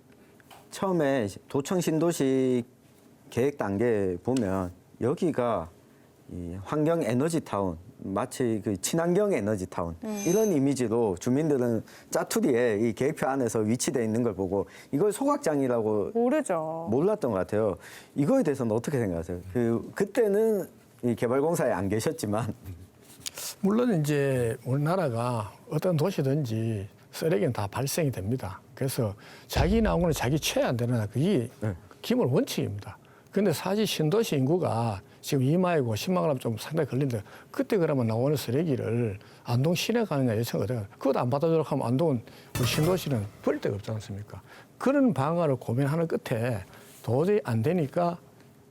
처음에 도청 신도시 계획 단계 보면 여기가 이 환경 에너지 타운 마치 그 친환경 에너지 타운 이런 이미지로 주민들은 짜투리에 이 계획표 안에서 위치돼 있는 걸 보고 이걸 소각장이라고 모르죠. 몰랐던 것 같아요. 이거에 대해서는 어떻게 생각하세요? 그때는 이 개발공사에 안 계셨지만 물론 이제 우리나라가 어떤 도시든지 쓰레기는 다 발생이 됩니다. 그래서 자기 나온 거는 자기 취해 안 되는 그게 기본 원칙입니다. 근데 사실 신도시 인구가 지금 2만이고 10만 그램 좀 상당히 걸린다. 그때 그러면 나오는 쓰레기를 안동 시내 가느냐 요청을 해요. 그것도 안 받아주려고 하면 안동은 우리 신도시는 버릴 데가 없지 않습니까? 그런 방안을 고민하는 끝에 도저히 안 되니까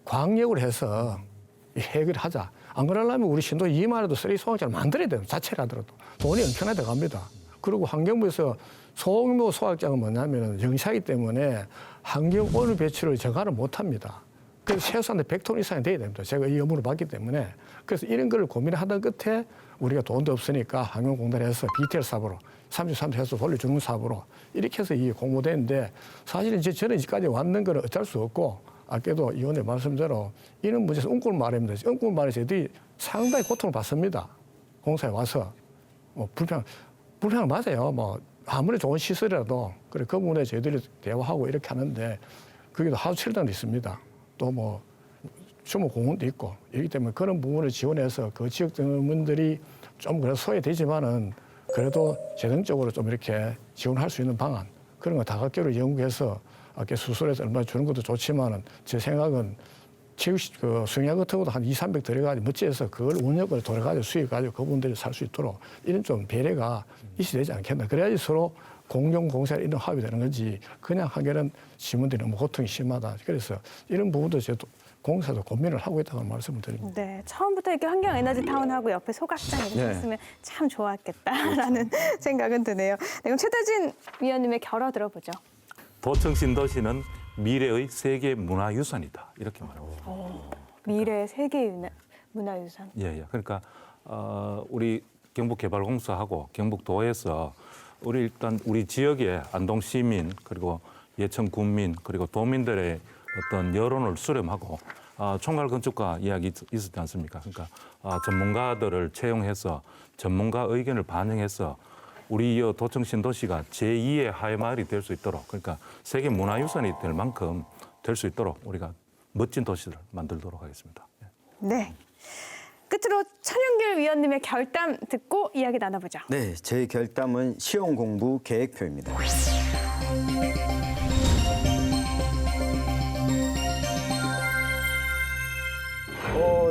광역으로 해서 해결을 하자. 안 그러려면 우리 신도 2만에도 쓰레기 소각장을 만들어야 돼요. 자체가 하더라도. 돈이 엄청나게 들어갑니다. 그리고 환경부에서 소규모 소각장은 뭐냐면 영시하기 때문에 환경 오염 배출을 저하를 못합니다. 그래서 최소한 100톤 이상이 돼야 됩니다. 제가 이 업무를 받기 때문에. 그래서 이런 걸 고민하던 끝에 우리가 돈도 없으니까 환경공단에서 BTL 사업으로 33 해서 돌려주는 사업으로 이렇게 해서 이게 공모되는데 사실은 이제 저는 이제까지 왔는 거는 어쩔 수 없고 아까도 의원님 말씀대로 이런 문제에서 엉꿀 말입니다. 엉꿀 말에 저희들이 상당히 고통을 받습니다. 공사에 와서 불평 맞아요. 뭐 아무리 좋은 시설이라도 그래 그 부분에 저희들이 대화하고 이렇게 하는데 거기도 하우칠단도 있습니다. 또 뭐 주무공원도 있고 이기 때문에 그런 부분을 지원해서 그 지역 주민들이 좀 그래도 소외되지만은 그래도 재정적으로 좀 이렇게 지원할 수 있는 방안 그런 거 다각적으로 연구해서 아까 수술해서 얼마 주는 것도 좋지만은 제 생각은 그 수영장 같은 것도 한 200~300 들어가지고 멋지해서 그걸 운영을 돌아가지고 수익가지고 그분들이 살 수 있도록 이런 좀 배려가 있어야 되지 않겠나. 그래야지 서로 공용공사를 이런 합이 되는 거지 그냥 하기에는 시민들이 너무 고통이 심하다. 그래서 이런 부분도 저도 공사도 고민을 하고 있다고 말씀을 드립니다. 네, 처음부터 이렇게 환경 에너지 타운하고 옆에 소각장 이렇게 네. 했으면 참 좋았겠다라는 생각은 드네요. 네, 그럼 최대진 위원님의 결어 들어보죠. 도청 신도시는 미래의 세계 문화유산이다 이렇게 말합니다. 미래 세계 문화유산. 예. 그러니까 우리 경북개발공사하고 경북도에서 일단 우리 지역의 안동 시민 그리고 예천 군민 그리고 도민들의 어떤 여론을 수렴하고 총괄 건축가 이야기 있었지 않습니까? 그러니까 전문가들을 채용해서 전문가 의견을 반영해서 우리 이 도청 신도시가 제2의 하회마을이 될 수 있도록 그러니까 세계 문화유산이 될 만큼 될 수 있도록 우리가 멋진 도시를 만들도록 하겠습니다. 네. 끝으로 천영길 위원님의 결담 듣고 이야기 나눠보죠. 네, 제 결담은 시험 공부 계획표입니다.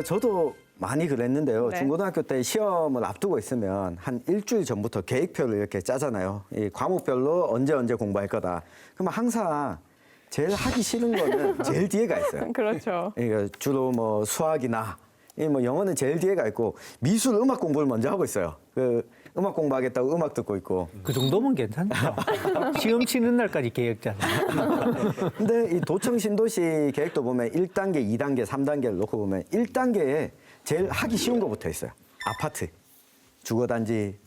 저도 많이 그랬는데요. 네. 중고등학교 때 시험을 앞두고 있으면 한 일주일 전부터 계획표를 이렇게 짜잖아요. 이 과목별로 언제 공부할 거다. 그러면 항상 제일 하기 싫은 거는 제일 뒤에 가 있어요. 그렇죠. 그러니까 주로 뭐 수학이나 뭐 영어는 제일 뒤에 가 있고 미술 음악 공부를 먼저 하고 있어요. 그 음악 공부하겠다고 음악 듣고 있고. 그 정도면 괜찮죠. 시험 치는 날까지 계획잖아요. 근데 이 도청 신도시 계획도 보면 1단계, 2단계, 3단계를 놓고 보면 1단계에 제일 하기 쉬운 거부터 있어요. 아파트, 주거단지를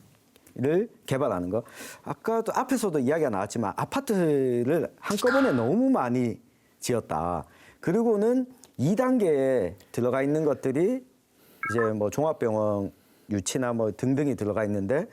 개발하는 거. 아까도 앞에서도 이야기가 나왔지만 아파트를 한꺼번에 너무 많이 지었다. 그리고는 2단계에 들어가 있는 것들이 이제 뭐 종합병원 유치나 뭐 등등이 들어가 있는데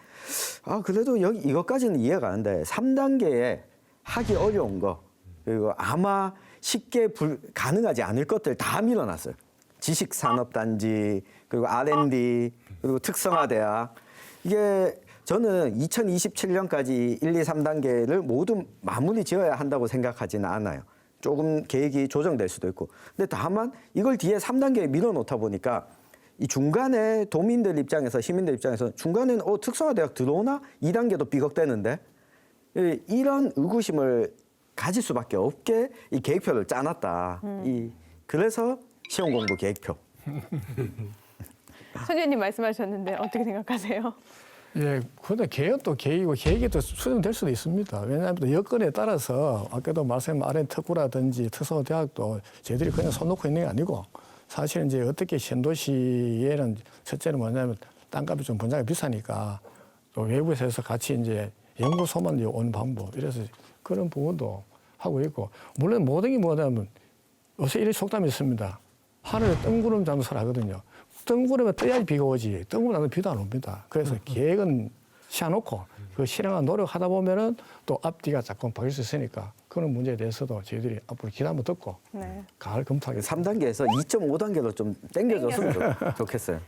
그래도 여기 이것까지는 이해가 안 돼. 3단계에 하기 어려운 거 그리고 아마 쉽게 가능하지 않을 것들 다 밀어놨어요. 지식산업단지 그리고 R&D 그리고 특성화대학 이게 저는 2027년까지 1, 2, 3단계를 모두 마무리 지어야 한다고 생각하지는 않아요. 조금 계획이 조정될 수도 있고. 근데 다만 이걸 뒤에 3단계에 밀어놓다 보니까 이 중간에 도민들 입장에서 시민들 입장에서 중간에는 특성화대학 들어오나 2단계도 삐걱대는데 이런 의구심을 가질 수밖에 없게 이 계획표를 짜놨다. 그래서 시험 공부 계획표. 천 의원님 말씀하셨는데 어떻게 생각하세요? 예, 근데 계획도 계획이고 계획이 또 수정될 수도 있습니다. 왜냐하면 또 여건에 따라서 아까도 말씀한 R&D 특구라든지 특성화대학도 저희들이 그냥 손 놓고 있는 게 아니고 사실은 이제 어떻게 신도시에는 첫째는 뭐냐면 땅값이 좀 분양이 비싸니까 또 외부에서 해서 같이 이제 연구소만 이제 오는 방법 이래서 그런 부분도 하고 있고 물론 모든 게 뭐냐면 요새 이런 속담이 있습니다. 하늘에 뜬구름 장사를 하거든요. 뜬구름에 떠야지 비가 오지 뜬구름 안 오면 비도 안 옵니다. 그래서 계획은 세워놓고 그 실행한 노력하다 보면은 또 앞뒤가 자꾸 바뀔 수 있으니까 그런 문제에 대해서도 저희들이 앞으로 기대 한번 듣고 네. 가을 검토하겠습니다. 3단계에서 2.5단계로 좀 땡겨줬으면 좋겠어요.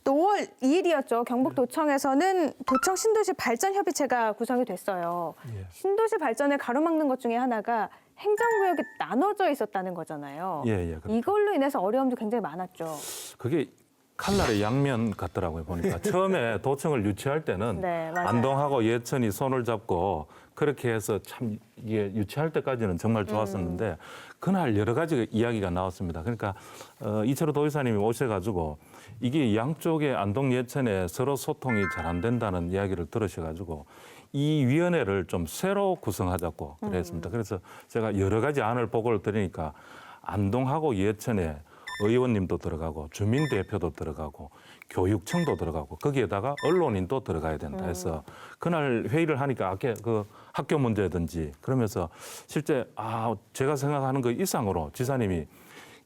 또 5월 2일이었죠. 경북도청에서는 도청 신도시 발전 협의체가 구성이 됐어요. 신도시 발전을 가로막는 것 중에 하나가 행정구역이 나눠져 있었다는 거잖아요. 예. 이걸로 인해서 어려움도 굉장히 많았죠. 그게 칼날의 양면 같더라고요, 보니까. 처음에 도청을 유치할 때는 네, 맞아요. 안동하고 예천이 손을 잡고 그렇게 해서 참 이게 유치할 때까지는 정말 좋았었는데 그날 여러 가지 이야기가 나왔습니다. 그러니까 이철호 도지사님이 오셔가지고 이게 양쪽의 안동 예천에 서로 소통이 잘 안 된다는 이야기를 들으셔가지고 이 위원회를 좀 새로 구성하자고 그랬습니다. 그래서 제가 여러 가지 안을 보고를 드리니까 안동하고 예천에 의원님도 들어가고 주민 대표도 들어가고 교육청도 들어가고 거기에다가 언론인도 들어가야 된다 해서 그날 회의를 하니까 아까 그 학교 문제든지 그러면서 실제 제가 생각하는 그 이상으로 지사님이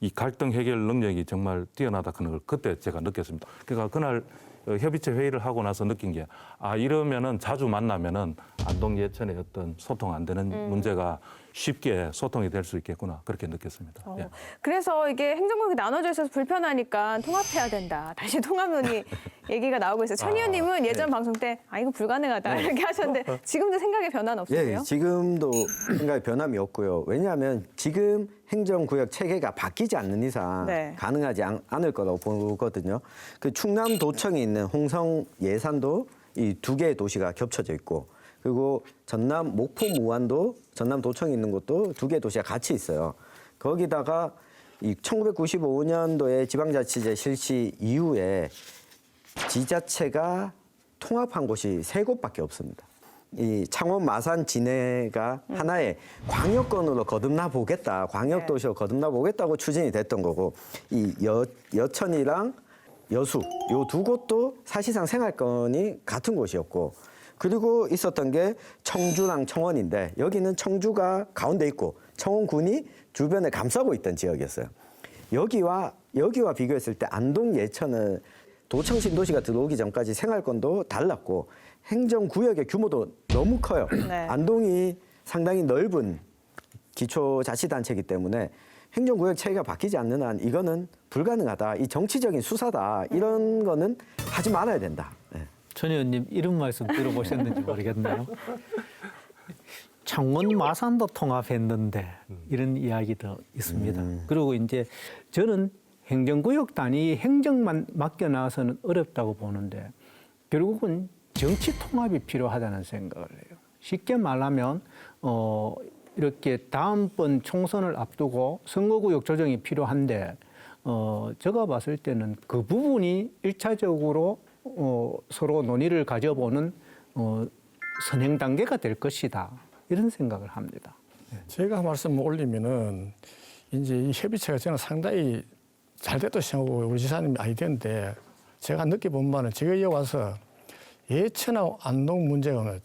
이 갈등 해결 능력이 정말 뛰어나다 그런 걸 그때 제가 느꼈습니다. 그러니까 그날 협의체 회의를 하고 나서 느낀 게 이러면은 자주 만나면은 안동 예천의 어떤 소통 안 되는 문제가 쉽게 소통이 될 수 있겠구나 그렇게 느꼈습니다. 예. 그래서 이게 행정구역이 나눠져 있어서 불편하니까 통합해야 된다. 다시 통합론이 얘기가 나오고 있어요. 천 의원님은 예전 방송 때 이거 불가능하다 이렇게 하셨는데 지금도 생각의 변화는 없으세요? 예, 지금도 생각에 변함이 없고요. 왜냐하면 지금 행정구역 체계가 바뀌지 않는 이상 네. 가능하지 않을 거라고 보거든요. 그 충남도청이 있는 홍성 예산도 이 두 개의 도시가 겹쳐져 있고 그리고 전남 목포 무안도 전남도청이 있는 곳도 두 개의 도시가 같이 있어요. 거기다가 이 1995년도에 지방자치제 실시 이후에 지자체가 통합한 곳이 3곳밖에 없습니다. 이 창원, 마산, 진해가 하나의 광역권으로 거듭나 보겠다, 광역도시로 거듭나 보겠다고 추진이 됐던 거고 이 여천이랑 여수 요 두 곳도 사실상 생활권이 같은 곳이었고 그리고 있었던 게 청주랑 청원인데 여기는 청주가 가운데 있고 청원군이 주변을 감싸고 있던 지역이었어요. 여기와 비교했을 때 안동 예천은 도청 신도시가 들어오기 전까지 생활권도 달랐고 행정구역의 규모도 너무 커요. 네. 안동이 상당히 넓은 기초자치단체이기 때문에 행정구역 체계가 바뀌지 않는 한 이거는 불가능하다. 이 정치적인 수사다. 이런 거는 하지 말아야 된다. 네. 천 의원님 이런 말씀 들어보셨는지 모르겠네요. 창원 마산도 통합했는데 이런 이야기도 있습니다. 그리고 이제 저는 행정구역 단위 행정만 맡겨놔서는 어렵다고 보는데 결국은 정치 통합이 필요하다는 생각을 해요. 쉽게 말하면 이렇게 다음번 총선을 앞두고 선거구역 조정이 필요한데 제가 봤을 때는 그 부분이 1차적으로 서로 논의를 가져보는 선행 단계가 될 것이다. 이런 생각을 합니다. 제가 말씀 올리면은 이제 이 협의체가 저는 상당히 잘 됐다고 생각하고 우리 지사님 아이디어인데 제가 느껴본 바는 제가 여기 와서 예천하고 안동 문제가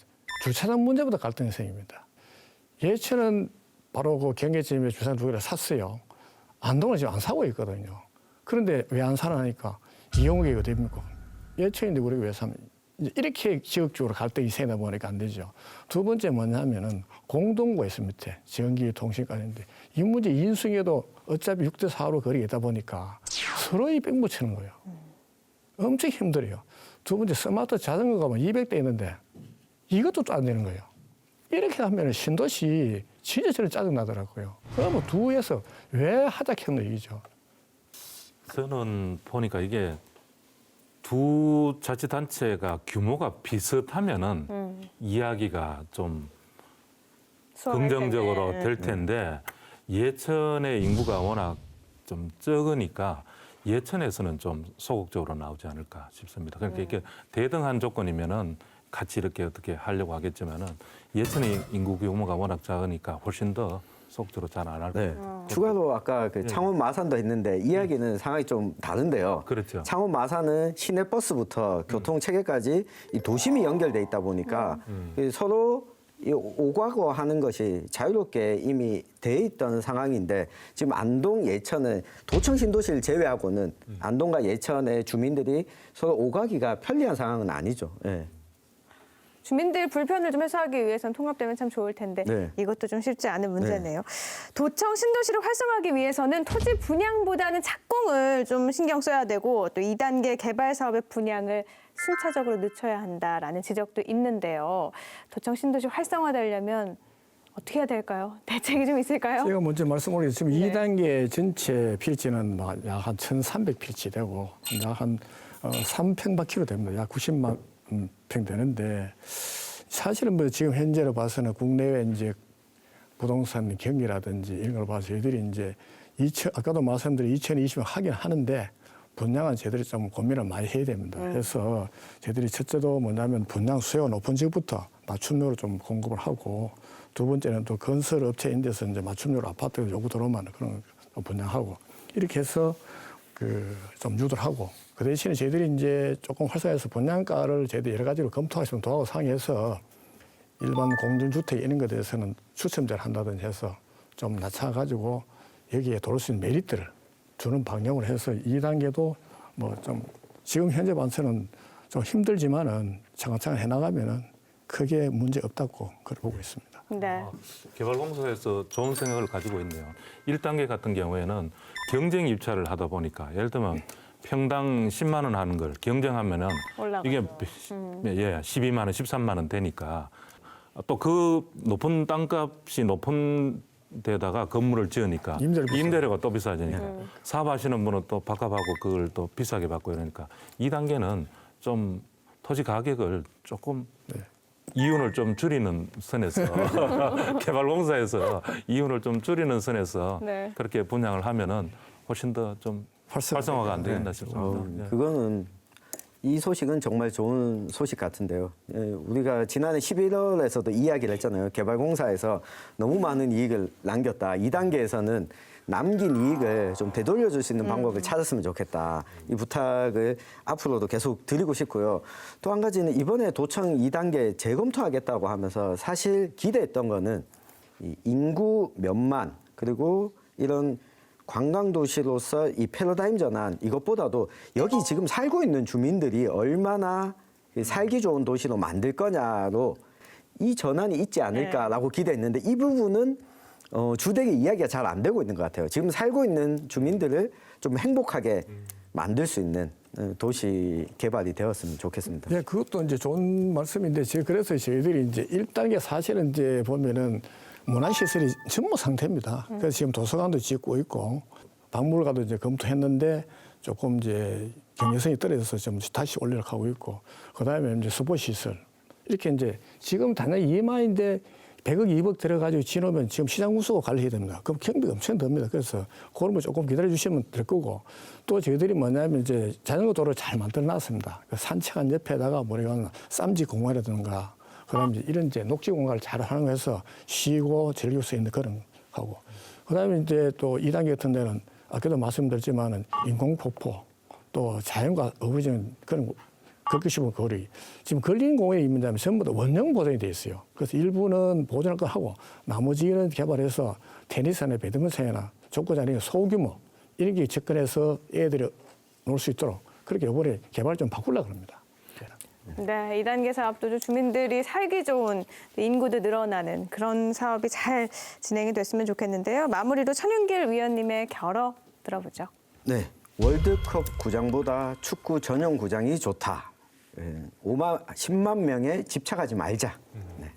주차장 문제보다 갈등이 생깁니다. 예천은 바로 그 경계지점에 주차장 두 개를 샀어요. 안동을 지금 안 사고 있거든요. 그런데 왜 안 살아나니까 이용객이 어딥니까? 예천인데 우리가 왜 사면 이제 이렇게 지역적으로 갈등이 생기다 보니까 안 되죠. 두 번째 뭐냐면은 공동구가 있습니다. 밑에 전기 통신까지인데 이 문제 인수인계도 어차피 6대 4로 거리가 있다 보니까 서로이 뺑붙이는 거예요. 엄청 힘들어요. 두 번째 스마트 자전거가 뭐 200대 있는데 이것도 또 안 되는 거예요. 이렇게 하면 신도시 진짜 저는 짜증나더라고요. 그러면 두에서 왜 하자 했는 얘기죠. 저는 보니까 이게 두 자치단체가 규모가 비슷하면은 이야기가 좀 수월할 긍정적으로 텐데. 될 텐데 예천의 인구가 워낙 좀 적으니까 예천에서는 좀 소극적으로 나오지 않을까 싶습니다. 그러니까 이게 대등한 조건이면은 같이 이렇게 어떻게 하려고 하겠지만은 예천의 인구 규모가 워낙 작으니까 훨씬 더 소극적으로 잘 안 할 네. 거예요. 추가로 아까 그 창원 마산도 했는데 이야기는 상황이 좀 다른데요. 그렇죠. 창원 마산은 시내버스부터 교통 체계까지 이 도심이 연결돼 있다 보니까 이 서로 이 오가고 하는 것이 자유롭게 이미 돼 있던 상황인데 지금 안동 예천은 도청 신도시를 제외하고는 안동과 예천의 주민들이 서로 오가기가 편리한 상황은 아니죠. 예. 주민들 불편을 좀 해소하기 위해서는 통합되면 참 좋을 텐데 네. 이것도 좀 쉽지 않은 문제네요. 도청 신도시를 활성화하기 위해서는 토지 분양보다는 착공을 좀 신경 써야 되고 또 2단계 개발 사업의 분양을 순차적으로 늦춰야 한다라는 지적도 있는데요. 도청 신도시 활성화되려면 어떻게 해야 될까요? 대책이 좀 있을까요? 제가 먼저 말씀드린 지금 네. 2단계 전체 필지는 약 한 1,300필지 되고 약 한 3평방키로 됩니다. 약 90만 평 되는데 사실은 뭐 지금 현재로 봐서는 국내외 이제 부동산 경기라든지 이런 걸 봐서 저희들이 이제 아까도 말씀드린 2020년 하긴 하는데 분양은 저희들이 좀 고민을 많이 해야 됩니다. 그래서 저희들이 첫째도 뭐냐면 분양 수요가 높은 지역부터 맞춤료로 좀 공급을 하고 두 번째는 또 건설 업체인 데서 이제 맞춤료로 아파트 요구 들어오면 그런 거 분양하고 이렇게 해서 좀 유도를 하고 그 대신에 저희들이 이제 조금 활성화해서 분양가를 저희들이 여러 가지로 검토하시면 도하고 상의해서 일반 공동주택 이런 것에 대해서는 추첨제를 한다든지 해서 좀 낮춰가지고 여기에 돌 수 있는 메리트를 주는 방향으로 해서 2단계도 뭐 좀 지금 현재 반서는 좀 힘들지만은 차근차근 해나가면은 크게 문제 없다고 그렇게 보고 있습니다. 네. 개발공사에서 좋은 생각을 가지고 있네요. 1단계 같은 경우에는 경쟁 입찰을 하다 보니까 예를 들면 평당 10만 원 하는 걸 경쟁하면은 올라가죠. 이게 12만 원, 13만 원 되니까 또 그 높은 땅값이 높은 데다가 건물을 지으니까 임대료가 또 비싸지니까 사업하시는 분은 또 밥값하고 그걸 또 비싸게 받고 이러니까 2단계는 좀 토지 가격을 조금 이윤을 좀 줄이는 선에서 개발공사에서 이윤을 좀 줄이는 선에서 네. 그렇게 분양을 하면은 훨씬 더 좀 활성화가 안 되겠나 싶습니다. 그거는 이 소식은 정말 좋은 소식 같은데요. 예, 우리가 지난해 11월에서도 이야기를 했잖아요. 개발공사에서 너무 많은 이익을 남겼다. 2단계에서는 남긴 이익을 좀 되돌려줄 수 있는 방법을 찾았으면 좋겠다. 이 부탁을 앞으로도 계속 드리고 싶고요. 또 한 가지는 이번에 도청 2단계 재검토하겠다고 하면서 사실 기대했던 거는 이 인구 몇만 그리고 이런 관광도시로서 이 패러다임 전환 이것보다도 여기 지금 살고 있는 주민들이 얼마나 살기 좋은 도시로 만들 거냐로 이 전환이 있지 않을까라고 기대했는데 이 부분은 주택의 이야기가 잘 안 되고 있는 것 같아요. 지금 살고 있는 주민들을 좀 행복하게 만들 수 있는 도시 개발이 되었으면 좋겠습니다. 네, 그것도 이제 좋은 말씀인데 그래서 저희들이 이제 1단계 사실은 이제 보면은 문화시설이 전무 상태입니다. 그래서 지금 도서관도 짓고 있고 박물관도 이제 검토했는데 조금 이제 경제성이 떨어져서 좀 다시 올리려고 하고 있고 그다음에 이제 스포시설 이렇게 이제 지금 단연 2만인데 100억, 2억 들어가지고 지놓으면 지금 시장 구조가 관리해야 됩니다. 그럼 경비가 엄청 듭니다. 그래서 그걸 뭐 조금 기다려 주시면 될 거고 또 저희들이 뭐냐면 이제 자전거 도로를 잘 만들어 놨습니다. 산책한 옆에다가 뭐라고 쌈지 공원이라든가 그다음에 이런 이제 녹지 공간을 잘 활용해서 쉬고 즐길 수 있는 그런 하고 그다음에 이제 또 2단계 같은 데는 아까도 말씀드렸지만은 인공폭포 또 자연과 어우러지는 그런 걷기 쉬운 거리 지금 걸린 공원에 있는 전부 다 원형 보존이 돼 있어요. 그래서 일부는 보존할 거 하고 나머지는 개발해서 테니스나 배드민턴이나 족구장 아닌 소규모 이런 게 접근해서 애들이 놀 수 있도록 그렇게 이번에 개발 좀 바꾸려고 합니다. 네, 2단계 사업도 좀 주민들이 살기 좋은 인구도 늘어나는 그런 사업이 잘 진행이 됐으면 좋겠는데요. 마무리로 천윤길 위원님의 결어 들어보죠. 네, 월드컵 구장보다 축구 전용 구장이 좋다. 10만 명에 집착하지 말자. 네.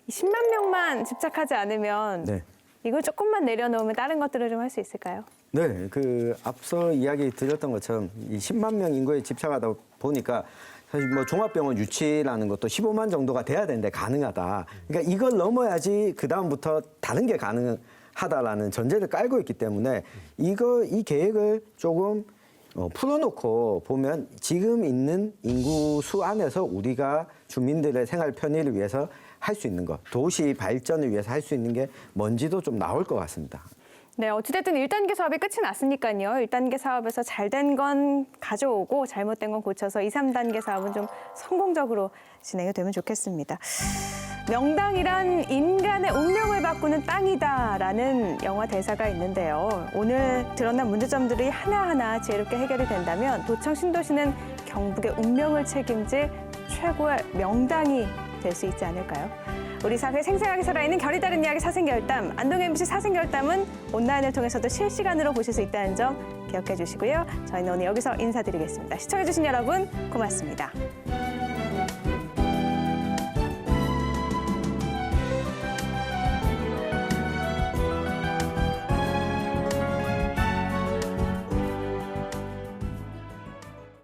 10만 명만 집착하지 않으면 네. 이걸 조금만 내려놓으면 다른 것들을 좀 할 수 있을까요? 네, 그 앞서 이야기 드렸던 것처럼 이 10만 명 인구에 집착하다 보니까 사실 뭐 종합병원 유치라는 것도 15만 정도가 돼야 되는데 가능하다. 그러니까 이걸 넘어야지 그 다음부터 다른 게 가능하다라는 전제를 깔고 있기 때문에 이 계획을 조금 풀어놓고 보면 지금 있는 인구 수 안에서 우리가 주민들의 생활 편의를 위해서 할 수 있는 것, 도시 발전을 위해서 할 수 있는 게 뭔지도 좀 나올 것 같습니다. 네, 어찌됐든 1단계 사업이 끝이 났으니까요. 1단계 사업에서 잘된 건 가져오고 잘못된 건 고쳐서 2, 3단계 사업은 좀 성공적으로 진행이 되면 좋겠습니다. 명당이란 인간의 운명을 바꾸는 땅이다라는 영화 대사가 있는데요. 오늘 드러난 문제점들이 하나하나 지혜롭게 해결이 된다면 도청 신도시는 경북의 운명을 책임질 최고의 명당이 될 수 있지 않을까요? 우리 사회에 생생하게 살아있는 결이 다른 이야기 사생결담, 안동 MBC 사생결담은 온라인을 통해서도 실시간으로 보실 수 있다는 점 기억해 주시고요. 저희는 오늘 여기서 인사드리겠습니다. 시청해 주신 여러분 고맙습니다.